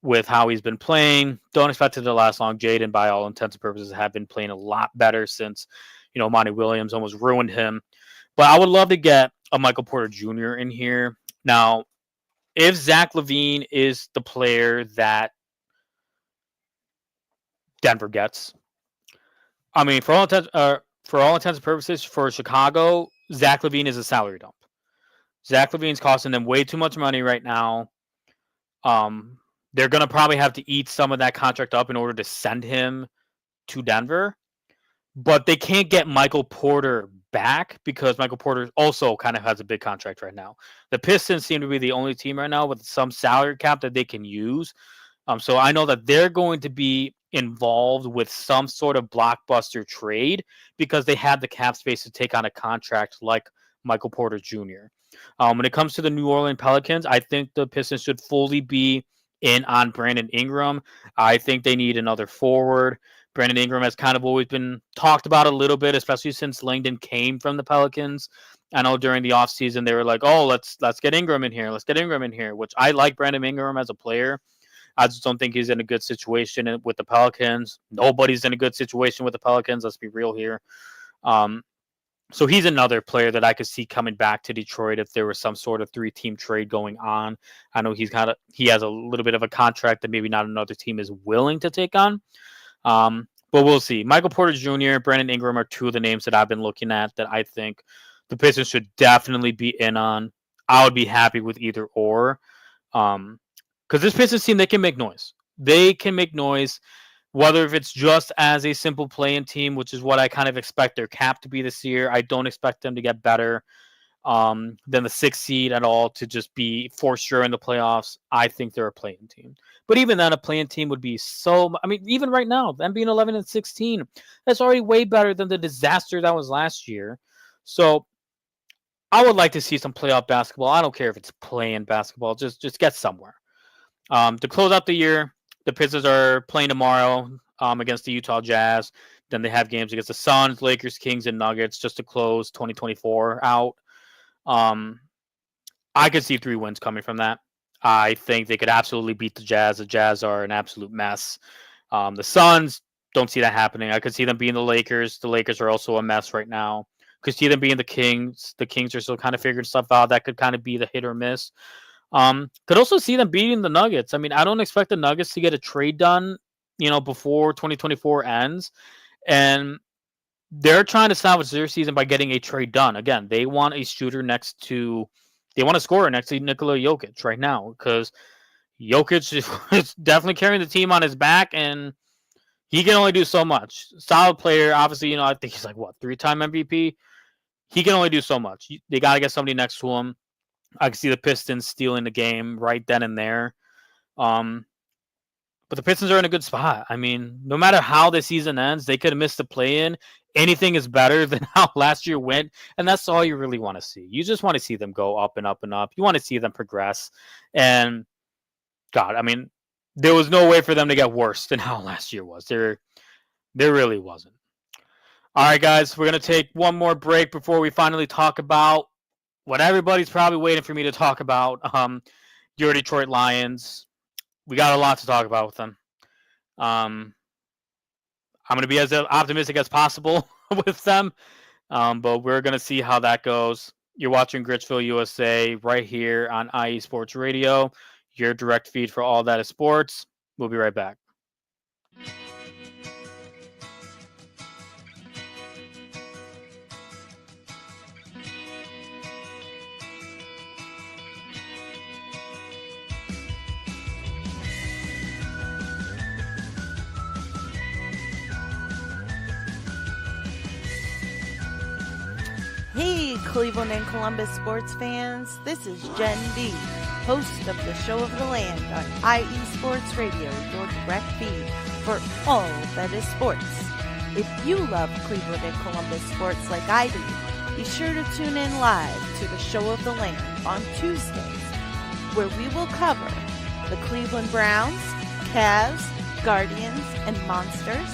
with how he's been playing. Don't expect it to last long. Jaden, by all intents and purposes, have been playing a lot better since, Monty Williams almost ruined him. But I would love to get a Michael Porter Jr. in here. Now, if Zach LaVine is the player that Denver gets, I mean, for all intents and purposes, for Chicago, Zach LaVine is a salary dump. Zach LaVine's costing them way too much money right now. They're going to probably have to eat some of that contract up in order to send him to Denver. But they can't get Michael Porter back because Michael Porter also kind of has a big contract right now. The Pistons seem to be the only team right now with some salary cap that they can use. So I know that they're going to be involved with some sort of blockbuster trade because they had the cap space to take on a contract like Michael Porter Jr. When it comes to the New Orleans Pelicans, I think the Pistons should fully be in on Brandon Ingram. I think they need another forward. Brandon Ingram has kind of always been talked about a little bit, especially since Langdon came from the Pelicans. I know during the offseason they were like, oh, let's get Ingram in here. Let's get Ingram in here, which I like Brandon Ingram as a player. I just don't think he's in a good situation with the Pelicans. Nobody's in a good situation with the Pelicans. Let's be real here. So he's another player that I could see coming back to Detroit if there was some sort of 3-team trade going on. I know he has a little bit of a contract that maybe not another team is willing to take on. But we'll see. Michael Porter Jr., Brandon Ingram are two of the names that I've been looking at that I think the Pistons should definitely be in on. I would be happy with either or. Because this Pistons team, they can make noise. They can make noise, whether if it's just as a simple play-in team, which is what I kind of expect their cap to be this year. I don't expect them to get better than the 6th seed at all to just be for sure in the playoffs. I think they're a play-in team. But even then, a play-in team would be even right now, them being 11-16, that's already way better than the disaster that was last year. So I would like to see some playoff basketball. I don't care if it's play-in basketball. Just get somewhere. To close out the year, the Pistons are playing tomorrow against the Utah Jazz. Then they have games against the Suns, Lakers, Kings, and Nuggets just to close 2024 out. I could see 3 wins coming from that. I think they could absolutely beat the Jazz. The Jazz are an absolute mess. The Suns, don't see that happening. I could see them being the Lakers. The Lakers are also a mess right now. Could see them being the Kings. The Kings are still kind of figuring stuff out. That could kind of be the hit or miss. Could also see them beating the Nuggets. I mean, I don't expect the Nuggets to get a trade done, before 2024 ends. And they're trying to salvage their season by getting a trade done. Again, they want a shooter they want a scorer next to Nikola Jokic right now because Jokic is definitely carrying the team on his back and he can only do so much. Solid player. Obviously, I think he's like, 3-time MVP? He can only do so much. They got to get somebody next to him. I can see the Pistons stealing the game right then and there. But the Pistons are in a good spot. I mean, no matter how the season ends, they could have missed the play-in. Anything is better than how last year went, and that's all you really want to see. You just want to see them go up and up and up. You want to see them progress. And, God, I mean, there was no way for them to get worse than how last year was. There really wasn't. All right, guys, we're going to take one more break before we finally talk about what everybody's probably waiting for me to talk about, your Detroit Lions. We got a lot to talk about with them. I'm going to be as optimistic as possible with them, but we're going to see how that goes. You're watching Gritsville, USA, right here on IE Sports Radio, your direct feed for all that is sports. We'll be right back. Cleveland and Columbus sports fans. This is Jen B, host of the Show of the Land on IE Sports Radio, your direct feed for all that is sports. If you love Cleveland and Columbus sports like I do, be sure to tune in live to the Show of the Land on Tuesdays, where we will cover the Cleveland Browns, Cavs, Guardians, and Monsters.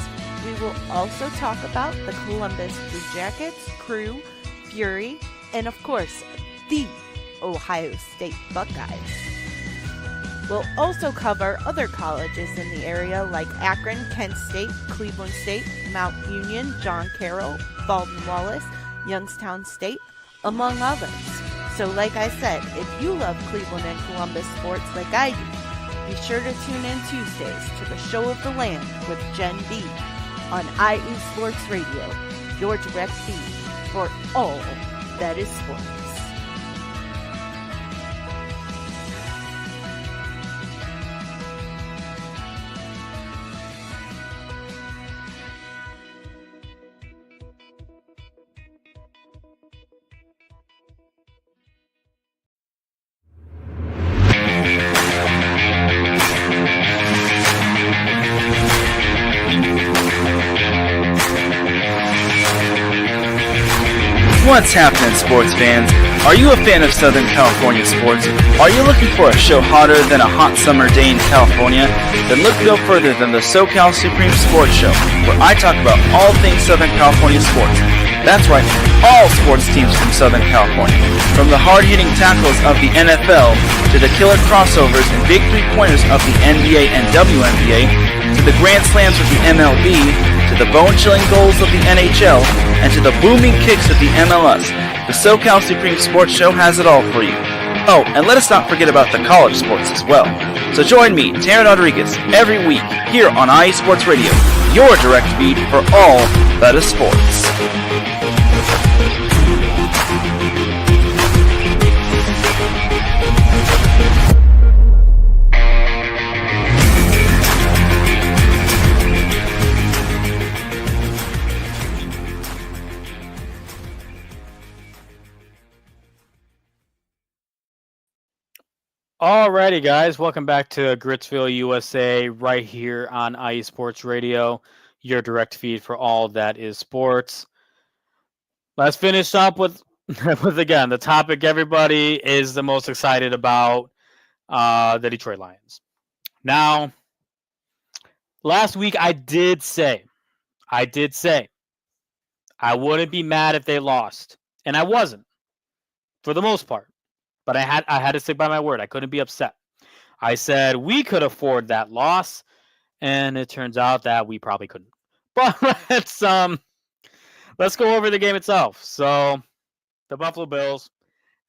We will also talk about the Columbus Blue Jackets, Crew, Fury, and of course, the Ohio State Buckeyes. We'll also cover other colleges in the area like Akron, Kent State, Cleveland State, Mount Union, John Carroll, Baldwin Wallace, Youngstown State, among others. So like I said, if you love Cleveland and Columbus sports like I do, be sure to tune in Tuesdays to the Show of the Land with Jen B on IE Sports Radio, your direct feed for all that is sports. What's happening, sports fans? Are you a fan of Southern California sports? Are you looking for a show hotter than a hot summer day in California? Then look no further than the SoCal Supreme Sports Show, where I talk about all things Southern California sports. That's right, all sports teams from Southern California. From the hard-hitting tackles of the NFL, to the killer crossovers and big three-pointers of the NBA and WNBA, to the grand slams of the MLB, to the bone-chilling goals of the NHL, and to the booming kicks of the MLS. The SoCal Supreme Sports Show has it all for you. Oh, and let us not forget about the college sports as well. So join me, Taryn Rodriguez, every week here on IE Sports Radio, your direct feed for all that is sports. Alrighty, guys, welcome back to Gritsville, USA, right here on IE Sports Radio, your direct feed for all that is sports. Let's finish up with again, the topic everybody is the most excited about, the Detroit Lions. Now, last week I did say I wouldn't be mad if they lost, and I wasn't, for the most part. But I had to stick by my word. I couldn't be upset. I said we could afford that loss, and it turns out that we probably couldn't. But let's go over the game itself. So the Buffalo Bills,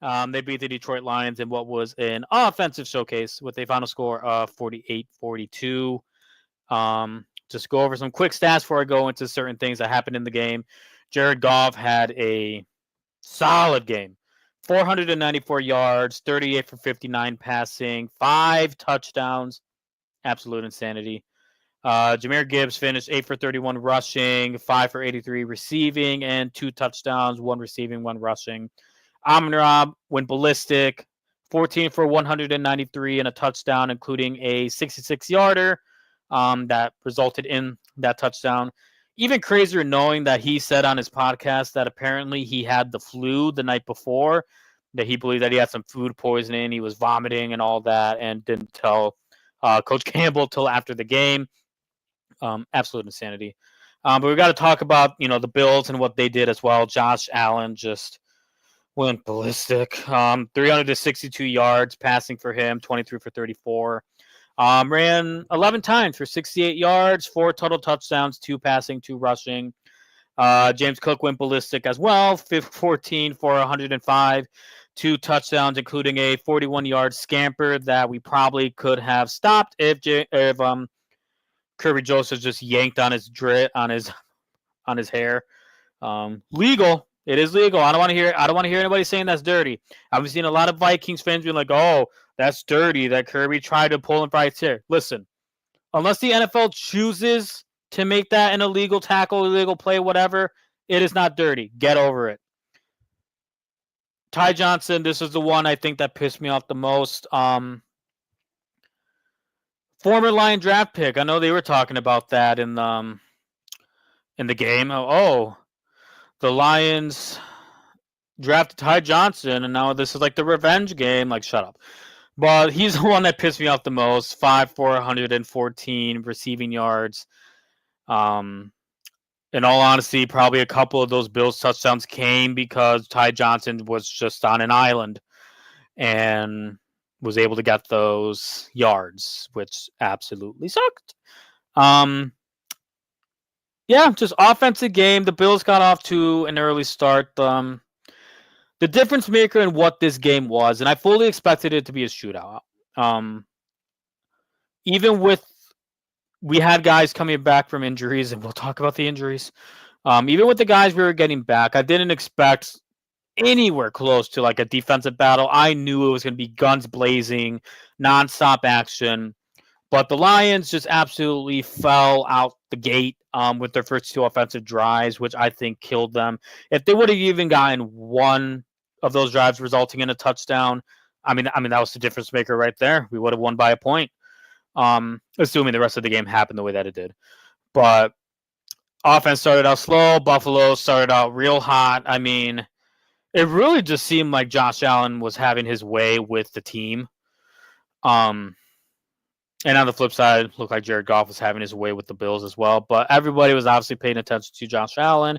they beat the Detroit Lions in what was an offensive showcase with a final score of 48-42. Just go over some quick stats before I go into certain things that happened in the game. Jared Goff had a solid game. 494 yards, 38 for 59 passing, 5 touchdowns. Absolute insanity. Jahmyr Gibbs finished 8 for 31 rushing, 5 for 83 receiving, and 2 touchdowns, 1 receiving, 1 rushing. Amon-Ra went ballistic, 14 for 193 and a touchdown, including a 66-yarder that resulted in that touchdown. Even crazier knowing that he said on his podcast that apparently he had the flu the night before, that he believed that he had some food poisoning, he was vomiting and all that, and didn't tell Coach Campbell till after the game. Absolute insanity. But we got to talk about, the Bills and what they did as well. Josh Allen just went ballistic. 362 yards passing for him, 23 for 34. Ran 11 times for 68 yards, 4 total touchdowns, 2 passing, 2 rushing. James Cook went ballistic as well, 14 for 105, 2 touchdowns, including a 41-yard scamper that we probably could have stopped if Kirby Joseph just yanked on his hair. Legal. It is legal. I don't want to hear anybody saying that's dirty. I've seen a lot of Vikings fans being like, "Oh, that's dirty that Kirby tried to pull him by his hair." Listen, unless the NFL chooses to make that an illegal tackle, illegal play, whatever, it is not dirty. Get over it. Ty Johnson, this is the one I think that pissed me off the most. Former Lion draft pick. I know they were talking about that in the game. The Lions drafted Ty Johnson, and now this is like the revenge game. Like, shut up. But he's the one that pissed me off the most. 414 receiving yards. In all honesty, probably a couple of those Bills touchdowns came because Ty Johnson was just on an island and was able to get those yards, which absolutely sucked. Yeah, just offensive game. The Bills got off to an early start. The difference maker in what this game was, and I fully expected it to be a shootout. Even with we had guys coming back from injuries, and we'll talk about the injuries. Even with the guys we were getting back, I didn't expect anywhere close to like a defensive battle. I knew it was going to be guns blazing, nonstop action. But the Lions just absolutely fell out the gate with their first two offensive drives, which I think killed them. If they would have even gotten one of those drives resulting in a touchdown, I mean that was the difference maker right there. We would have won by a point. Assuming the rest of the game happened the way that it did. But offense started out slow. Buffalo started out real hot. I mean, it really just seemed like Josh Allen was having his way with the team. And on the flip side, it looked like Jared Goff was having his way with the Bills as well. But everybody was obviously paying attention to Josh Allen.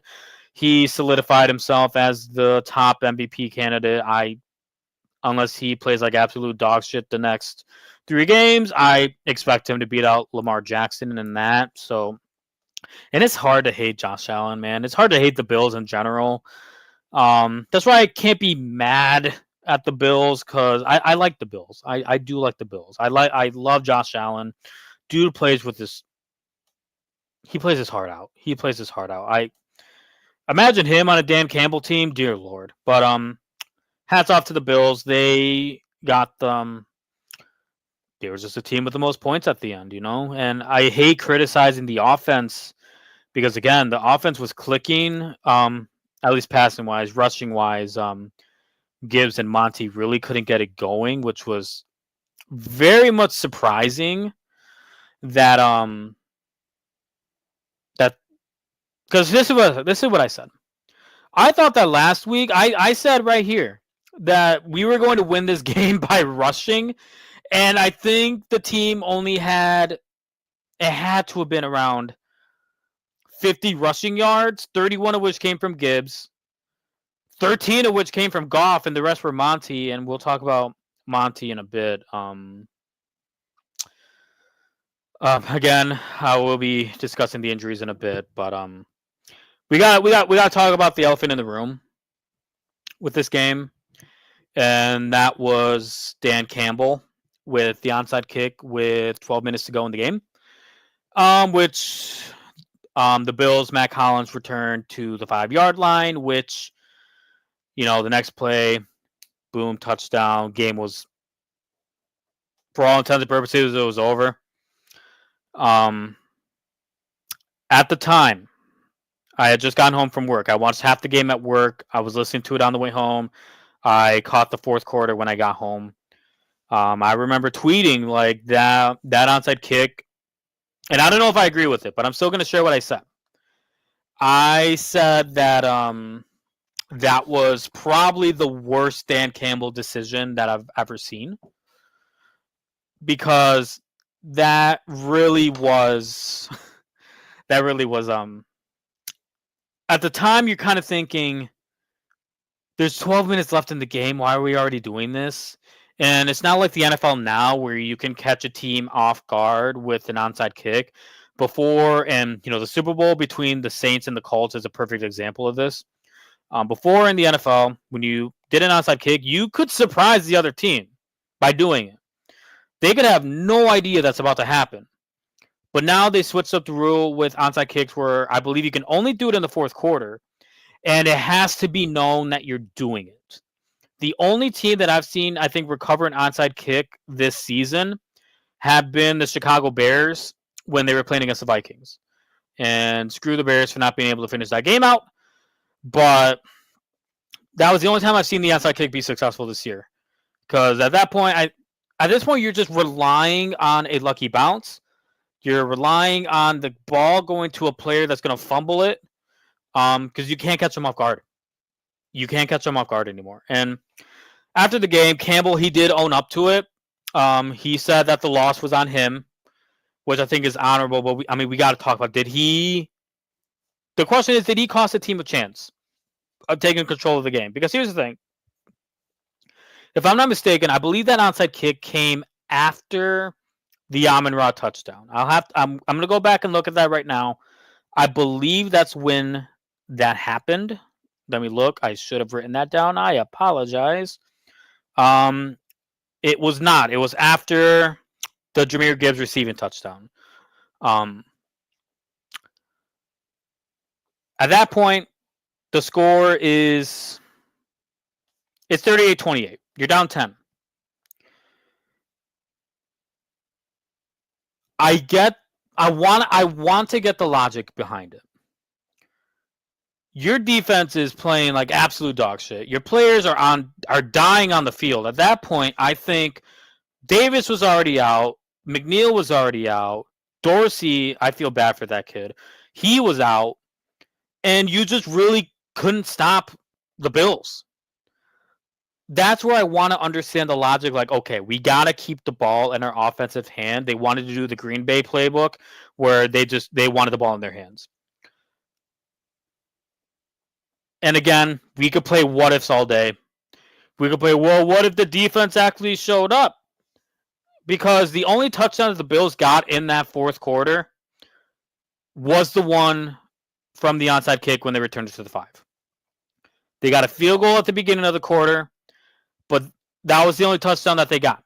He solidified himself as the top MVP candidate. Unless he plays like absolute dog shit the next 3 games, I expect him to beat out Lamar Jackson in that. So, and it's hard to hate Josh Allen, man. It's hard to hate the Bills in general. That's why I can't be mad at the Bills because I like the Bills. I do like the Bills. I love Josh Allen. Dude plays with this. He plays his heart out. I imagine him on a Dan Campbell team. Dear Lord. But hats off to the Bills. They got them. They were just a team with the most points at the end, you know? And I hate criticizing the offense because, again, the offense was clicking, at least passing-wise, rushing-wise. Gibbs and Monty really couldn't get it going, which was very much surprising that because this is what I said. I thought that last week, I said right here that we were going to win this game by rushing. And I think the team only had to have been around 50 rushing yards, 31 of which came from Gibbs, 13 of which came from Goff, and the rest were Monty. And we'll talk about Monty in a bit. Again, I will be discussing the injuries in a bit, but we got to talk about the elephant in the room with this game, and that was Dan Campbell with the onside kick with 12 minutes to go in the game, which the Bills, Matt Collins returned to the 5-yard line, which, you know, the next play, boom, touchdown. Game was, for all intents and purposes, it was over. At the time, I had just gotten home from work. I watched half the game at work. I was listening to it on the way home. I caught the fourth quarter when I got home. I remember tweeting like that onside kick, and I don't know if I agree with it, but I'm still going to share what I said. I said that that was probably the worst Dan Campbell decision that I've ever seen, because that really was at the time you're kind of thinking there's 12 minutes left in the game. Why are we already doing this? And it's not like the NFL now where you can catch a team off guard with an onside kick. Before, and you know, the Super Bowl between the Saints and the Colts is a perfect example of this. Before in the NFL, when you did an onside kick, you could surprise the other team by doing it. They could have no idea that's about to happen. But now they switched up the rule with onside kicks where I believe you can only do it in the fourth quarter, and it has to be known that you're doing it. The only team that I've seen, I think, recover an onside kick this season have been the Chicago Bears when they were playing against the Vikings. And screw the Bears for not being able to finish that game out. But That was the only time I've seen the onside kick be successful this year. Because at that point, at this point, you're just relying on a lucky bounce. You're relying on the ball going to a player that's going to fumble it, because you can't catch them off guard. You can't catch them off guard anymore. And after the game, Campbell, he did own up to it. He said that the loss was on him, which I think is honorable. But we got to talk about, did he? The question is, did he cost the team a chance of taking control of the game? Because here's the thing. If I'm not mistaken, I believe that onside kick came after the Amon-Ra touchdown. I'm going to go back and look at that right now. I believe that's when that happened. Let me look. I should have written that down. I apologize. It was not. It was after the Jahmyr Gibbs receiving touchdown. At that point, the score is it's 38-28. You're down 10. I want to get the logic behind it. Your defense is playing like absolute dog shit. Your players are dying on the field. At that point, I think Davis was already out. McNeil was already out. Dorsey, I feel bad for that kid. He was out. And you just really couldn't stop the Bills. That's where I want to understand the logic. Like, okay, we got to keep the ball in our offensive hand. They wanted to do the Green Bay playbook where they wanted the ball in their hands. And again, we could play what ifs all day. We could play, well, what if the defense actually showed up? Because the only touchdown that the Bills got in that fourth quarter was the one from the onside kick when they returned it to the 5. They got a field goal at the beginning of the quarter, but that was the only touchdown that they got.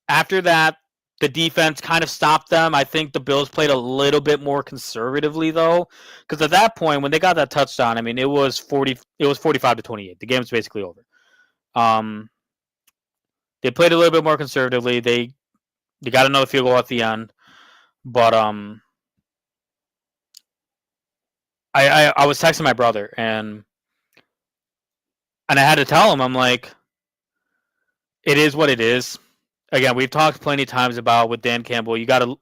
After that, the defense kind of stopped them. I think the Bills played a little bit more conservatively, though, because at that point, when they got that touchdown, I mean, it was 45-28. The game was basically over. They played a little bit more conservatively. They got another field goal at the end, but I was texting my brother and I had to tell him, I'm like, it is what it is. Again, we've talked plenty of times about with Dan Campbell. You have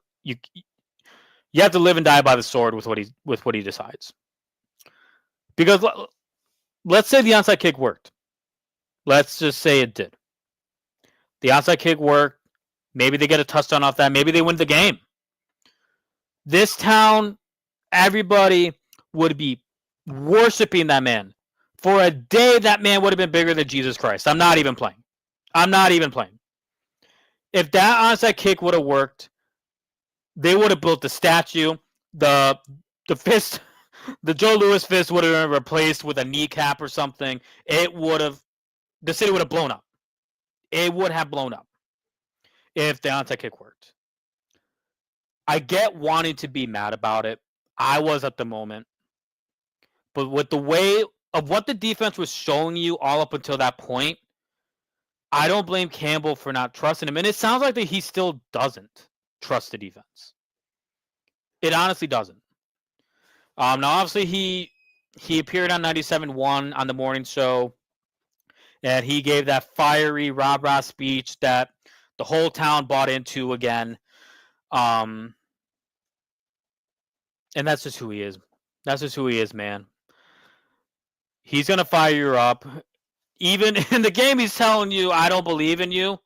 to live and die by the sword with what he decides. Because let's say the onside kick worked. Let's just say it did. The onside kick worked. Maybe they get a touchdown off that. Maybe they win the game. This town, everybody would be worshiping that man. For a day, that man would have been bigger than Jesus Christ. I'm not even playing. If that onside kick would have worked, they would have built the statue. The fist, the Joe Louis fist would have been replaced with a kneecap or something. The city would have blown up. It would have blown up if the onside kick worked. I get wanting to be mad about it. I was at the moment. But with the way of what the defense was showing you all up until that point, I don't blame Campbell for not trusting him. And it sounds like that he still doesn't trust the defense. It honestly doesn't. Now, obviously, he appeared on 97.1 on the morning show, and he gave that fiery rah-rah speech that the whole town bought into again. And that's just who he is. That's just who he is, man. He's going to fire you up. Even in the game, he's telling you, I don't believe in you.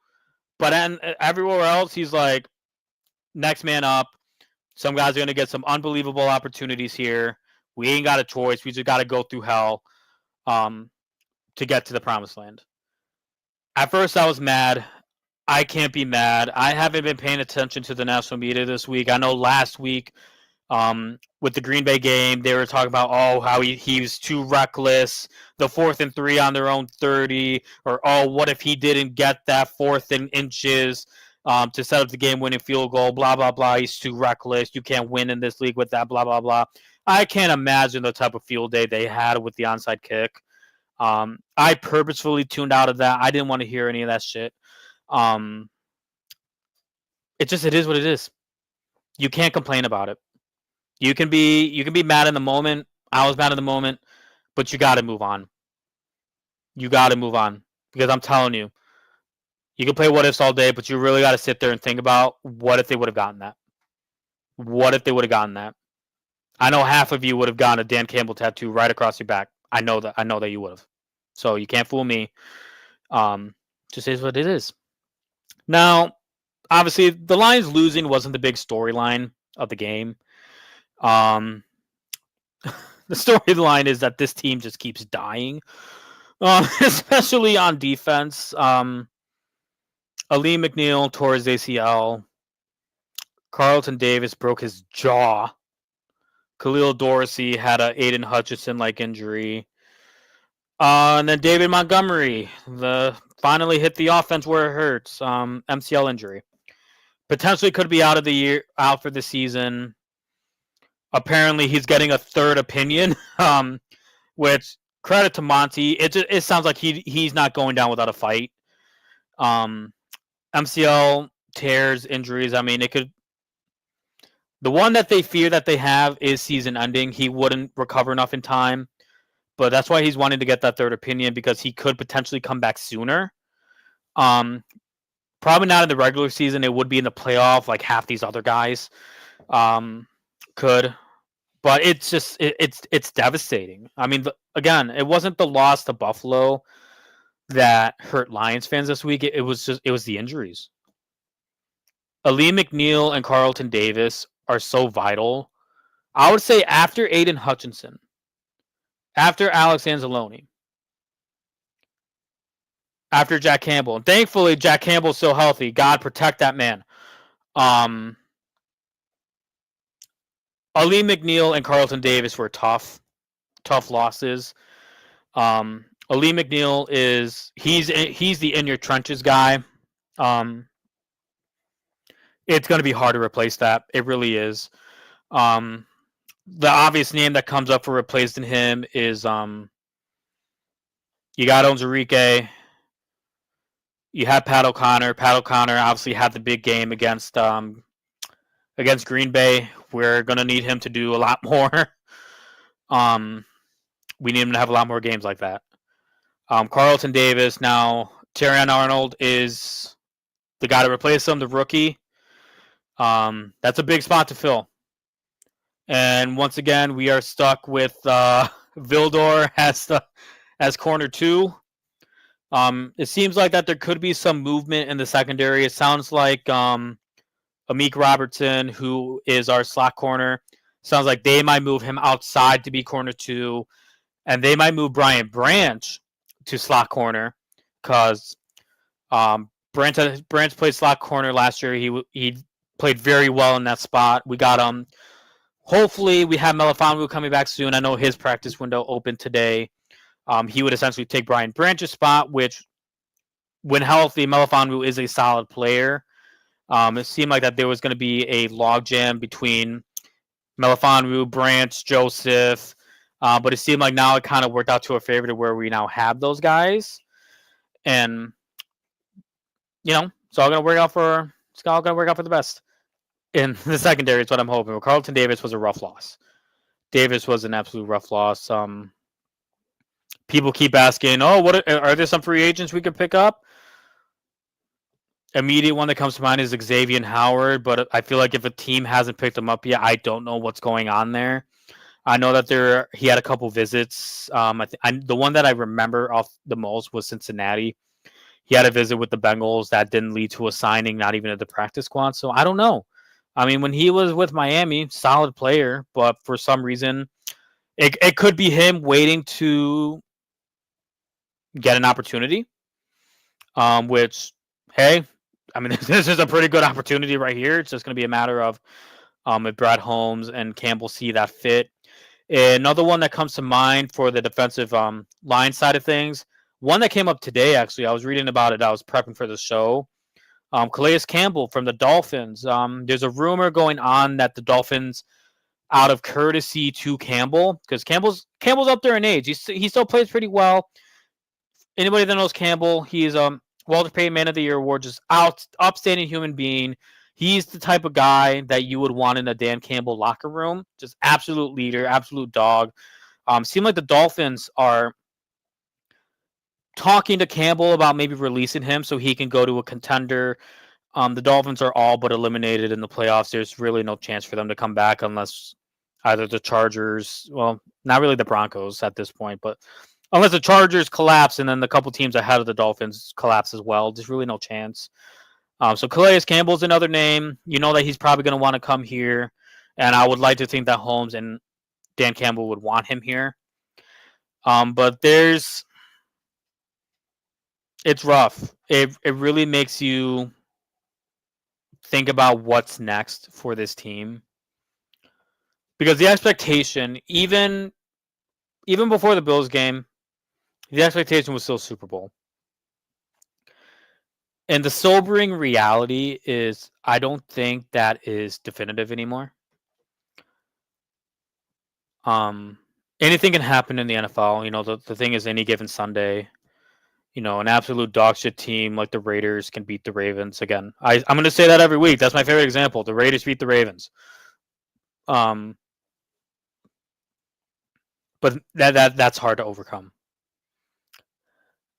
But everywhere else, he's like, next man up. Some guys are going to get some unbelievable opportunities here. We ain't got a choice. We just got to go through hell to get to the promised land. At first, I was mad. I can't be mad. I haven't been paying attention to the national media this week. I know last week with the Green Bay game, they were talking about, how he was too reckless, the 4th and 3 on their own 30, or, what if he didn't get that 4th and inches to set up the game-winning field goal, blah, blah, blah, he's too reckless, you can't win in this league with that, blah, blah, blah. I can't imagine the type of field day they had with the onside kick. I purposefully tuned out of that. I didn't want to hear any of that shit. It is what it is. You can't complain about it. You can be mad in the moment. I was mad in the moment, but you got to move on. You got to move on because I'm telling you, you can play what ifs all day, but you really got to sit there and think about what if they would have gotten that. What if they would have gotten that? I know half of you would have gotten a Dan Campbell tattoo right across your back. I know that. I know that you would have. So you can't fool me. Just is what it is. Now, obviously, the Lions losing wasn't the big storyline of the game. The storyline is that this team just keeps dying, especially on defense. Ali McNeil tore his ACL. Carlton Davis broke his jaw. Khalil Dorsey had a Aiden Hutchinson-like injury. And then David Montgomery finally hit the offense where it hurts. MCL injury. Potentially could be out for the season. Apparently, he's getting a third opinion, which credit to Monty. It sounds like he's not going down without a fight. MCL tears, injuries. I mean, it could. The one that they fear that they have is season ending. He wouldn't recover enough in time, but that's why he's wanting to get that third opinion because he could potentially come back sooner. Probably not in the regular season. It would be in the playoff, like half these other guys could. But it's just it's devastating. I mean, again, it wasn't the loss to Buffalo that hurt Lions fans this week. It was the injuries. Ali McNeil and Carlton Davis are so vital. I would say after Aiden Hutchinson, after Alex Anzalone, after Jack Campbell. And thankfully, Jack Campbell's so healthy. God protect that man. Ali McNeil and Carlton Davis were tough losses. Ali McNeil he's the in your trenches guy. It's going to be hard to replace that. It really is. The obvious name that comes up for replacing him is you got Onzarike. You have Pat O'Connor. Pat O'Connor obviously had the big game against Green Bay. We're going to need him to do a lot more. We need him to have a lot more games like that. Carlton Davis. Now, Terrion Arnold is the guy to replace him, the rookie. That's a big spot to fill. And once again, we are stuck with Vildor as corner 2. It seems like that there could be some movement in the secondary. It sounds like Amik Robertson, who is our slot corner, sounds like they might move him outside to be corner 2, and they might move Brian Branch to slot corner because Branch played slot corner last year. He played very well in that spot. We got hopefully we have Melifonwu coming back soon. I know his practice window opened today. He would essentially take Brian Branch's spot, which, when healthy, Melifonwu is a solid player. It seemed like that there was going to be a logjam between Melifonwu, Branch, Joseph, but it seemed like now it kind of worked out to our favor to where we now have those guys, and it's all going to work out for the best in the secondary. Is what I'm hoping. Well, Carlton Davis was a rough loss. Davis was an absolute rough loss. People keep asking, what are there some free agents we could pick up? Immediate one that comes to mind is Xavier Howard, but I feel like if a team hasn't picked him up yet, I don't know what's going on there. I know that he had a couple visits. The one that I remember off the most was Cincinnati. He had a visit with the Bengals that didn't lead to a signing, not even at the practice squad. So I don't know. I mean, when he was with Miami, solid player, but for some reason, it could be him waiting to get an opportunity. Which, hey, I mean, this is a pretty good opportunity right here. It's just going to be a matter of if Brad Holmes and Campbell see that fit. Another one that comes to mind for the defensive line side of things, one that came up today, actually, I was reading about it. I was prepping for the show. Calais Campbell from the Dolphins. There's a rumor going on that the Dolphins, out of courtesy to Campbell, because Campbell's up there in age. He still plays pretty well. Anybody that knows Campbell, he's Walter Payton Man of the Year award, just upstanding human being. He's the type of guy that you would want in a Dan Campbell locker room. Just absolute leader, absolute dog. Seem like the Dolphins are talking to Campbell about maybe releasing him so he can go to a contender. The Dolphins are all but eliminated in the playoffs. There's really no chance for them to come back unless either the Chargers, well, not really the Broncos at this point, but unless the Chargers collapse and then the couple teams ahead of the Dolphins collapse as well. There's really no chance. So Calais Campbell's another name. You know that he's probably going to want to come here. And I would like to think that Holmes and Dan Campbell would want him here. But it's rough. It really makes you think about what's next for this team. Because the expectation, even before the Bills game, the expectation was still Super Bowl. And the sobering reality is I don't think that is definitive anymore. Anything can happen in the NFL. You know, the thing is any given Sunday, you know, an absolute dogshit team like the Raiders can beat the Ravens. Again, I'm going to say that every week. That's my favorite example. The Raiders beat the Ravens. But that's hard to overcome.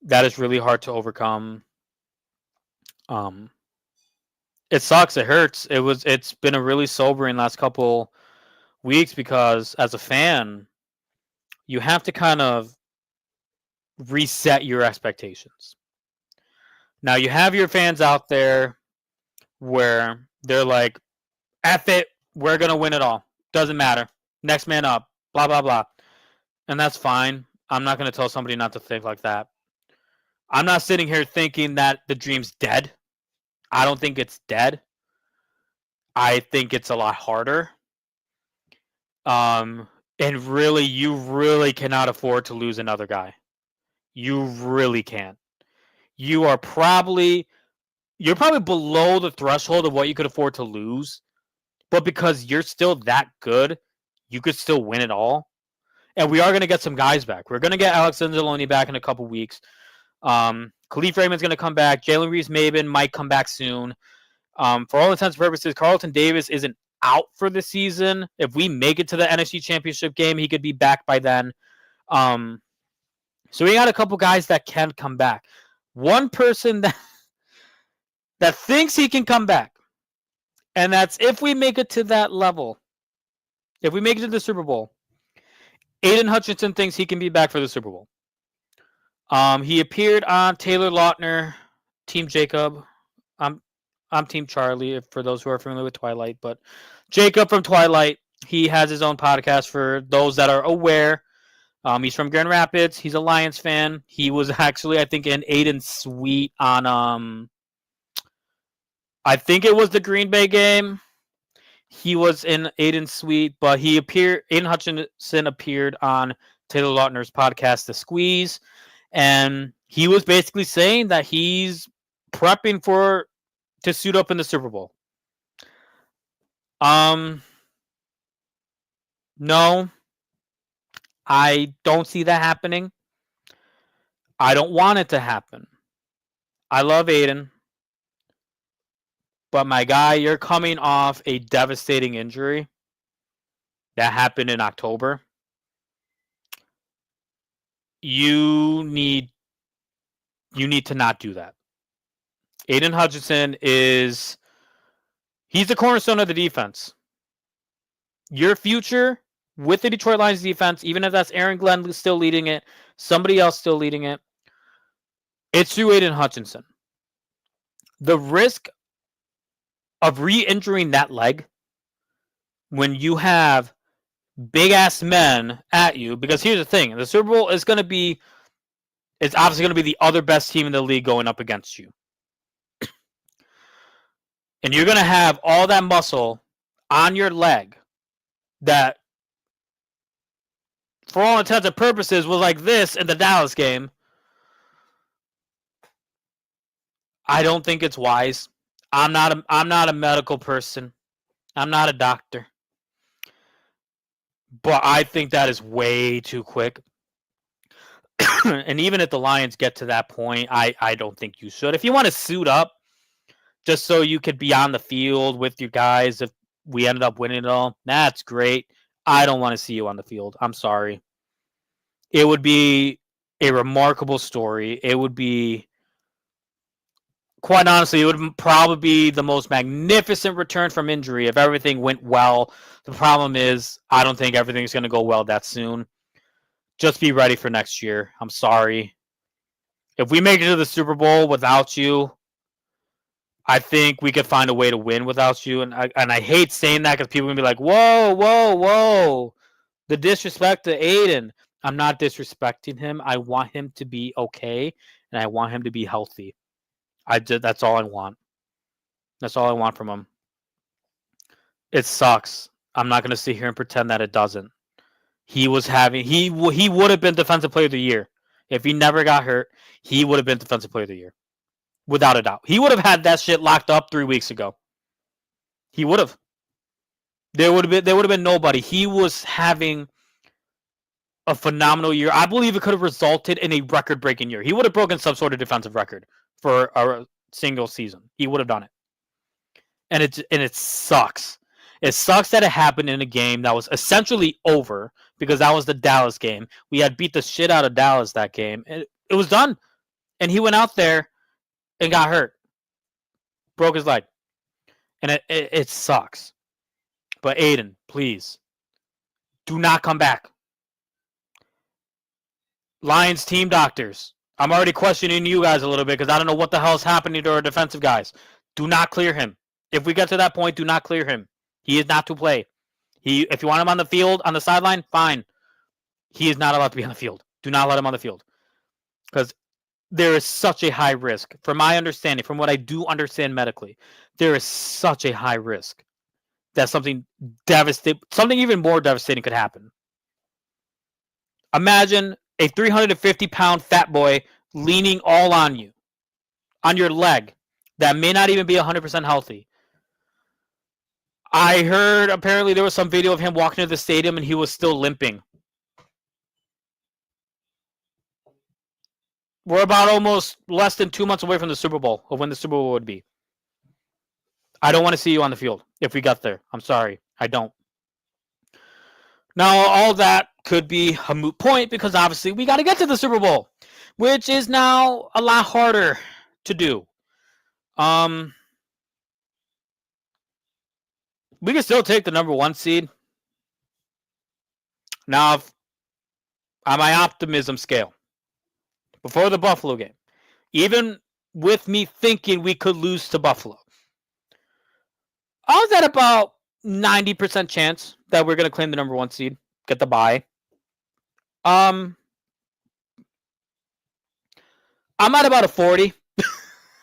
That is really hard to overcome. It sucks. It hurts. It's been a really sobering last couple weeks because as a fan, you have to kind of reset your expectations. Now you have your fans out there where they're like, F it, we're going to win it all. Doesn't matter. Next man up. Blah, blah, blah. And that's fine. I'm not going to tell somebody not to think like that. I'm not sitting here thinking that the dream's dead. I don't think it's dead. I think it's a lot harder. And really, you really cannot afford to lose another guy. You really can't. You're probably below the threshold of what you could afford to lose. But because you're still that good, you could still win it all. And we are going to get some guys back. We're going to get Alex Anzalone back in a couple weeks. Khalif Raymond's going to come back. Jalen Reese-Maybin might come back soon. For all intents and purposes, Carlton Davis isn't out for the season. If we make it to the NFC Championship game, he could be back by then. So we got a couple guys that can come back. One person that thinks he can come back, and that's if we make it to that level. If we make it to the Super Bowl, Aiden Hutchinson thinks he can be back for the Super Bowl. He appeared on Taylor Lautner, Team Jacob. I'm Team Charlie, for those who are familiar with Twilight. But Jacob from Twilight, he has his own podcast for those that are aware. He's from Grand Rapids. He's a Lions fan. He was actually, I think, in Aiden's suite on, I think it was the Green Bay game. He was in Aiden's suite, but Aiden Hutchinson appeared on Taylor Lautner's podcast, The Squeeze. And he was basically saying that he's prepping to suit up in the Super Bowl. No, I don't see that happening. I don't want it to happen. I love Aiden. But my guy, you're coming off a devastating injury that happened in October. You need to not do that. Aiden Hutchinson he's the cornerstone of the defense. Your future with the Detroit Lions defense, even if that's Aaron Glenn still leading it, somebody else still leading it, it's through Aiden Hutchinson. The risk of re-injuring that leg when you have big-ass men at you, because here's the thing, the Super Bowl is going to be, it's obviously going to be the other best team in the league going up against you. And you're going to have all that muscle on your leg that, for all intents and purposes, was like this in the Dallas game. I don't think it's wise. I'm not a medical person. I'm not a doctor. But I think that is way too quick. And even if the Lions get to that point, I don't think you should. If you want to suit up just so you could be on the field with your guys if we ended up winning it all, that's great. I don't want to see you on the field. I'm sorry. It would be a remarkable story. It would be, quite honestly, it would probably be the most magnificent return from injury if everything went well. The problem is, I don't think everything's going to go well that soon. Just be ready for next year. I'm sorry. If we make it to the Super Bowl without you, I think we could find a way to win without you. And I hate saying that because people are going to be like, whoa, whoa, whoa. The disrespect to Aiden. I'm not disrespecting him. I want him to be okay, and I want him to be healthy. That's all I want. That's all I want from him. It sucks. I'm not going to sit here and pretend that it doesn't. He would have been Defensive Player of the Year. If he never got hurt, he would have been Defensive Player of the Year. Without a doubt. He would have had that shit locked up 3 weeks ago. He would have. There would have been nobody. He was having a phenomenal year. I believe it could have resulted in a record-breaking year. He would have broken some sort of defensive record for a single season. He would have done it. And it sucks. It sucks that it happened in a game that was essentially over because that was the Dallas game. We had beat the shit out of Dallas that game. It was done. And he went out there and got hurt. Broke his leg. And it sucks. But Aiden, please, do not come back. Lions team doctors, I'm already questioning you guys a little bit because I don't know what the hell is happening to our defensive guys. Do not clear him. If we get to that point, do not clear him. He is not to play. If you want him on the field, on the sideline, fine. He is not allowed to be on the field. Do not let him on the field. Because there is such a high risk. From my understanding, from what I do understand medically, there is such a high risk that something even more devastating could happen. Imagine a 350-pound fat boy leaning all on you, on your leg, that may not even be 100% healthy. I heard apparently there was some video of him walking to the stadium and he was still limping. We're about almost less than 2 months away from the Super Bowl, of when the Super Bowl would be. I don't want to see you on the field if we got there. I'm sorry. I don't. Now, all that could be a moot point because obviously we got to get to the Super Bowl, which is now a lot harder to do. We can still take the number 1 seed. Now, on my optimism scale, before the Buffalo game, even with me thinking we could lose to Buffalo, I was at about 90% chance that we're going to claim the number 1 seed, get the bye. I'm at about a 40.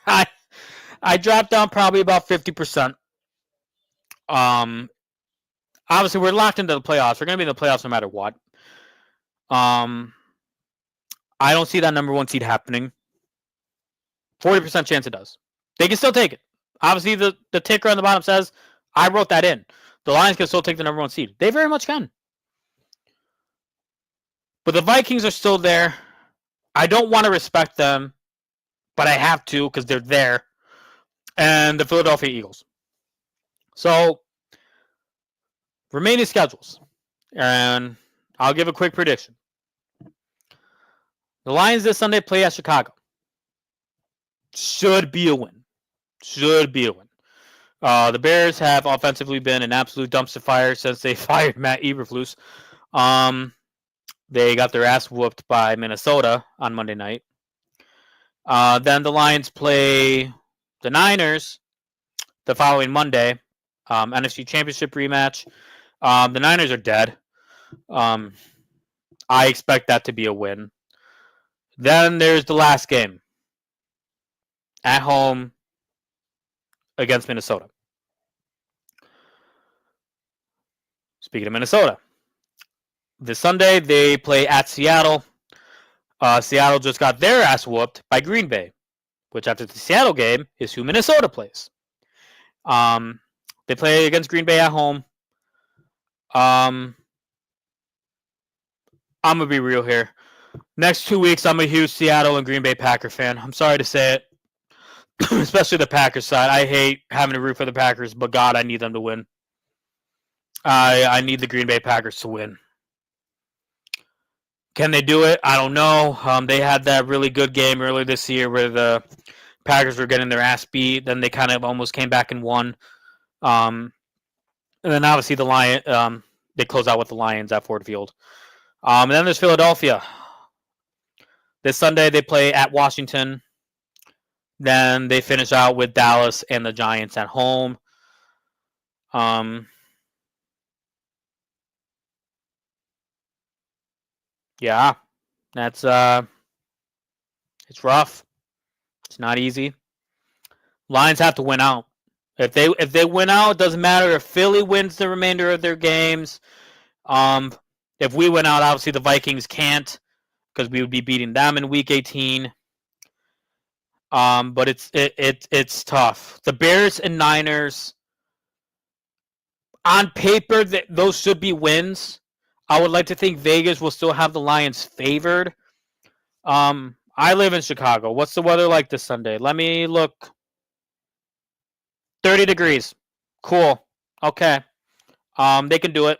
I dropped down probably about 50%. Obviously we're locked into the playoffs. We're going to be in the playoffs no matter what. I don't see that number 1 seed happening. 40% chance it does. They can still take it. Obviously the ticker on the bottom says I wrote that in. The Lions can still take the number 1 seed. They very much can. But the Vikings are still there. I don't want to respect them, but I have to because they're there. And the Philadelphia Eagles. So, remaining schedules. And I'll give a quick prediction. The Lions this Sunday play at Chicago. Should be a win. Should be a win. The Bears have offensively been an absolute dumpster fire since they fired Matt Eberflus. They got their ass whooped by Minnesota on Monday night. Then the Lions play the Niners the following Monday. NFC Championship rematch. The Niners are dead. I expect that to be a win. Then there's the last game. At home against Minnesota. Speaking of Minnesota, this Sunday they play at Seattle. Seattle just got their ass whooped by Green Bay, which after the Seattle game is who Minnesota plays. They play against Green Bay at home. I'm going to be real here. Next 2 weeks, I'm a huge Seattle and Green Bay Packer fan. I'm sorry to say it. Especially the Packers side. I hate having to root for the Packers, but God, I need them to win. I need the Green Bay Packers to win. Can they do it? I don't know. They had that really good game earlier this year where the Packers were getting their ass beat. Then they kind of almost came back and won. And then obviously the they close out with the Lions at Ford Field. And then there's Philadelphia. This Sunday they play at Washington. Then they finish out with Dallas and the Giants at home. Yeah, that's it's rough. It's not easy. Lions have to win out. If they win out, it doesn't matter if Philly wins the remainder of their games. If we win out, obviously the Vikings can't because we would be beating them in Week 18. But it's tough. The Bears and Niners, on paper, those should be wins. I would like to think Vegas will still have the Lions favored. I live in Chicago. What's the weather like this Sunday? Let me look. 30 degrees. Cool. Okay. They can do it.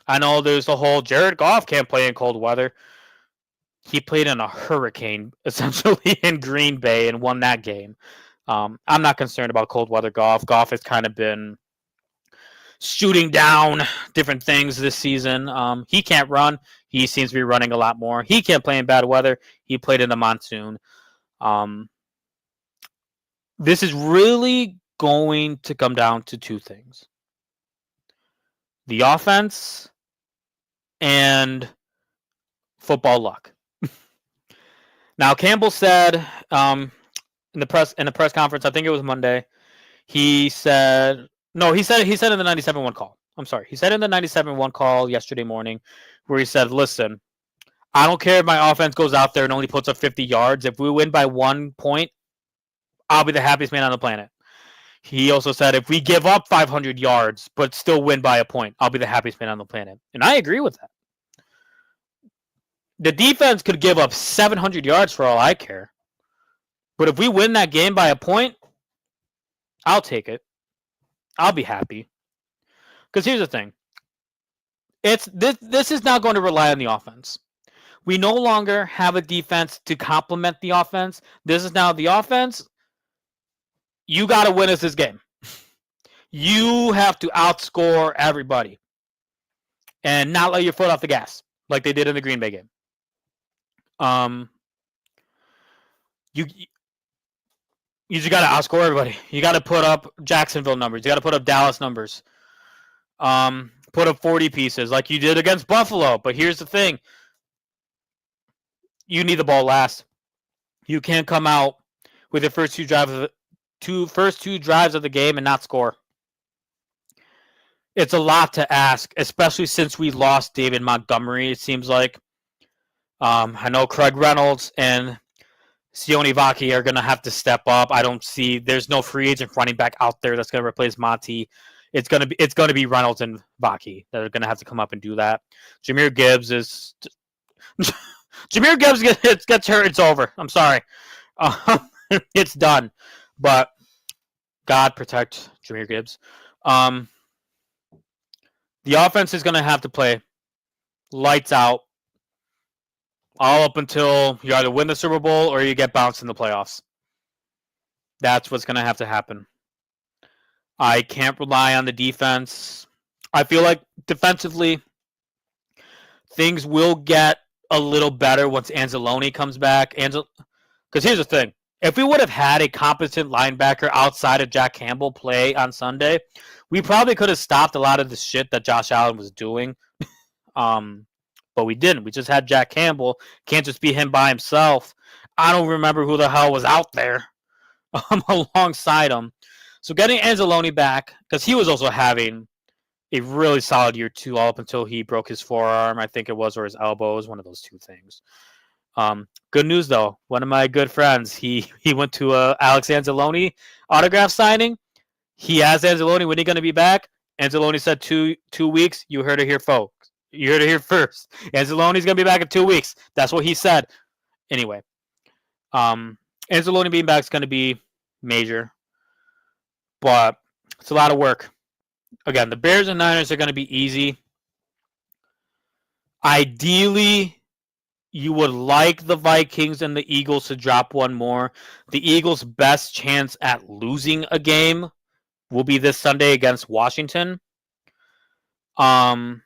I know there's the whole Jared Goff can't play in cold weather. He played in a hurricane, essentially, in Green Bay and won that game. I'm not concerned about cold weather Goff. Goff has kind of been shooting down different things this season. He can't run. He seems to be running a lot more. He can't play in bad weather. He played in the monsoon. This is really going to come down to two things. The offense and football luck. Now, Campbell said in the press conference, I think it was Monday, he said in the 97.1 call. I'm sorry. He said in the 97.1 call yesterday morning where he said, listen, I don't care if my offense goes out there and only puts up 50 yards. If we win by 1 point, I'll be the happiest man on the planet. He also said, if we give up 500 yards but still win by a point, I'll be the happiest man on the planet. And I agree with that. The defense could give up 700 yards for all I care. But if we win that game by a point, I'll take it. I'll be happy. Because here's the thing. This is not going to rely on the offense. We no longer have a defense to complement the offense. This is now the offense. You got to win us this game. You have to outscore everybody. And not let your foot off the gas like they did in the Green Bay game. You just got to outscore everybody. You got to put up Jacksonville numbers. You got to put up Dallas numbers. Put up 40 pieces like you did against Buffalo. But here's the thing. You need the ball last. You can't come out with the first two drives of the game and not score. It's a lot to ask, especially since we lost David Montgomery, it seems like. I know Craig Reynolds and Sione Vaki are going to have to step up. There's no free agent running back out there that's going to replace Monty. It's going to be Reynolds and Vaki that are going to have to come up and do that. Jahmyr Gibbs gets hurt. It's over. I'm sorry. It's done. But God protect Jahmyr Gibbs. The offense is going to have to play lights out all up until you either win the Super Bowl or you get bounced in the playoffs. That's what's going to have to happen. I can't rely on the defense. I feel like defensively, things will get a little better once Anzalone comes back. Because here's the thing. If we would have had a competent linebacker outside of Jack Campbell play on Sunday, we probably could have stopped a lot of the shit that Josh Allen was doing. But we didn't. We just had Jack Campbell. Can't just be him by himself. I don't remember who the hell was out there alongside him. So getting Anzalone back, because he was also having a really solid year too, all up until he broke his forearm, I think it was, or his elbow. It was one of those two things. Good news, though. One of my good friends, he went to a Alex Anzalone autograph signing. He asked Anzalone, when are you going to be back? Anzalone said 2 weeks. You heard it here, folks. You heard it here first. Anzalone's going to be back in 2 weeks. That's what he said. Anyway, Anzalone being back is going to be major. But it's a lot of work. Again, the Bears and Niners are going to be easy. Ideally, you would like the Vikings and the Eagles to drop one more. The Eagles' best chance at losing a game will be this Sunday against Washington. The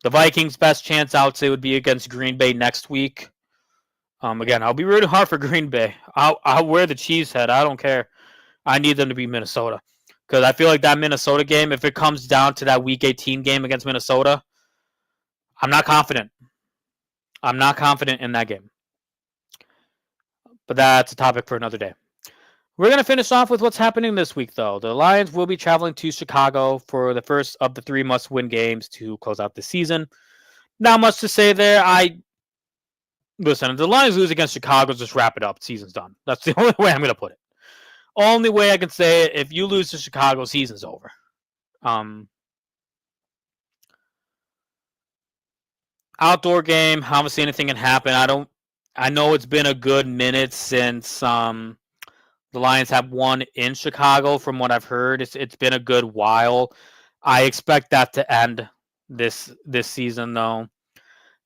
Vikings' best chance, I would say, would be against Green Bay next week. Again, I'll be rooting hard for Green Bay. I'll wear the cheese head. I don't care. I need them to beat Minnesota. Because I feel like that Minnesota game, if it comes down to that Week 18 game against Minnesota, I'm not confident. I'm not confident in that game. But that's a topic for another day. We're going to finish off with what's happening this week, though. The Lions will be traveling to Chicago for the first of the 3 must-win games to close out the season. Not much to say there. Listen, if the Lions lose against Chicago, just wrap it up. Season's done. That's the only way I'm going to put it. Only way I can say it, if you lose to Chicago, season's over. Outdoor game, obviously anything can happen. I know it's been a good minute since the Lions have won in Chicago, from what I've heard. It's been a good while. I expect that to end this season, though.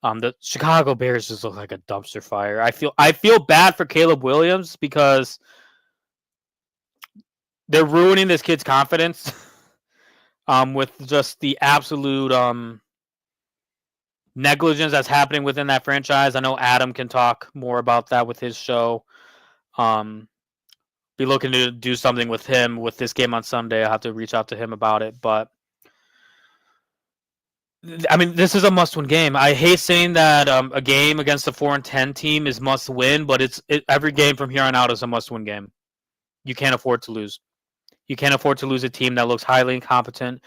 The Chicago Bears just look like a dumpster fire. I feel bad for Caleb Williams because they're ruining this kid's confidence with just the absolute negligence that's happening within that franchise. I know Adam can talk more about that with his show. Be looking to do something with him with this game on Sunday. I'll have to reach out to him about it. But, I mean, this is a must-win game. I hate saying that a game against a 4-10 team is must-win, but every game from here on out is a must-win game. You can't afford to lose. You can't afford to lose a team that looks highly incompetent.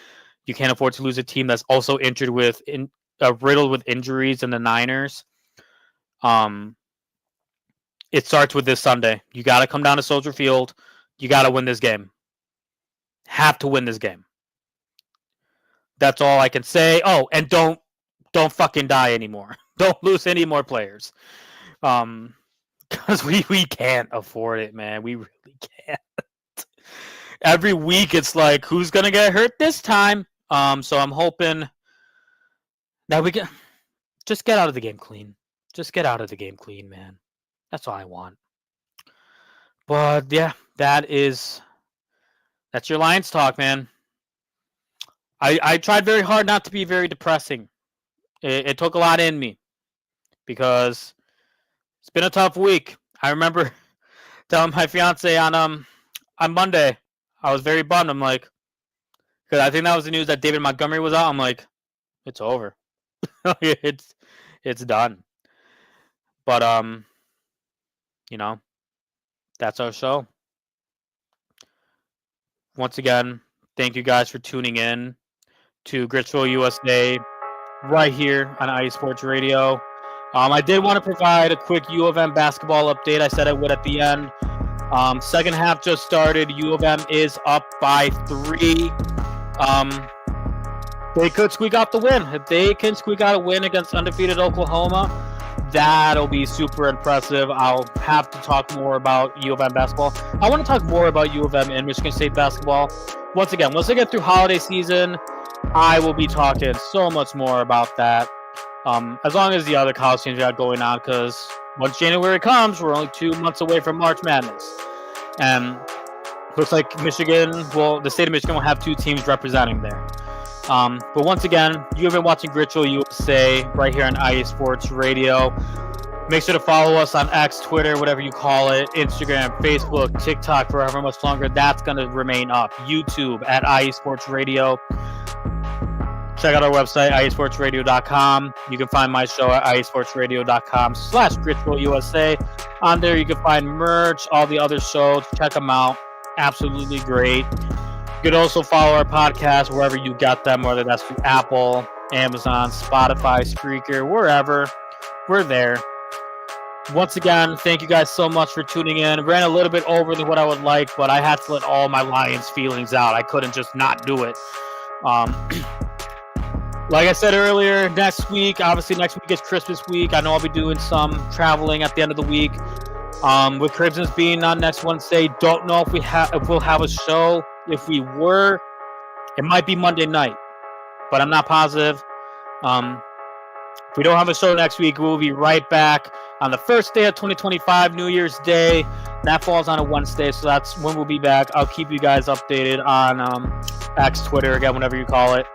You can't afford to lose a team that's also injured riddled with injuries in the Niners. It starts with this Sunday. You got to come down to Soldier Field. You got to win this game. Have to win this game. That's all I can say. Oh, and don't fucking die anymore. Don't lose any more players. Because we can't afford it, man. We really can't. Every week it's like, who's going to get hurt this time? So I'm hoping that we can just get out of the game clean. Just get out of the game clean, man. That's all I want. But yeah, that's your Lions talk, man. I tried very hard not to be very depressing. It took a lot in me because it's been a tough week. I remember telling my fiance on Monday, I was very bummed. I'm like, because I think that was the news that David Montgomery was out. I'm like, it's over. it's done. But that's our show. Once again, thank you guys for tuning in to Gritsville, USA, right here on IE Sports Radio. I did want to provide a quick U of M basketball update. I said I would at the end. Second half just started. U of M is up by 3. They could squeak out the win. If they can squeak out a win against undefeated Oklahoma, that'll be super impressive. I'll have to talk more about U of M basketball. I want to talk more about U of M and Michigan State basketball. Once again, once I get through holiday season, I will be talking so much more about that. As long as the other college teams got going on, because once January comes, we're only 2 months away from March Madness. And looks like Michigan, the state of Michigan will have 2 teams representing there. But once again, you have been watching Gritsville USA right here on IE Sports Radio. Make sure to follow us on X, Twitter, whatever you call it, Instagram, Facebook, TikTok for however much longer that's going to remain up. YouTube at IE Sports Radio. Check out our website, iesportsradio.com. You can find my show at iesportsradio.com/Gritsville USA. On there, you can find merch, all the other shows. Check them out. Absolutely great. You can also follow our podcast wherever you got them, whether that's through Apple, Amazon, Spotify, Spreaker, wherever. We're there. Once again, thank you guys so much for tuning in. Ran a little bit over than what I would like, but I had to let all my Lions feelings out. I couldn't just not do it. Like I said earlier, next week is Christmas week. I know I'll be doing some traveling at the end of the week. With Crimson's being on next Wednesday, don't know if we'll have a show. If we were, it might be Monday night, but I'm not positive. If we don't have a show next week, we'll be right back on the first day of 2025, New Year's Day. That falls on a Wednesday, so that's when we'll be back. I'll keep you guys updated on X, Twitter, again, whatever you call it.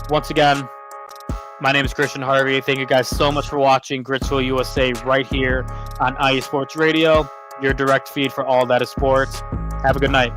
Once again, my name is Christian Harvey. Thank you guys so much for watching Gritsville USA right here on IE Sports Radio, your direct feed for all that is sports. Have a good night.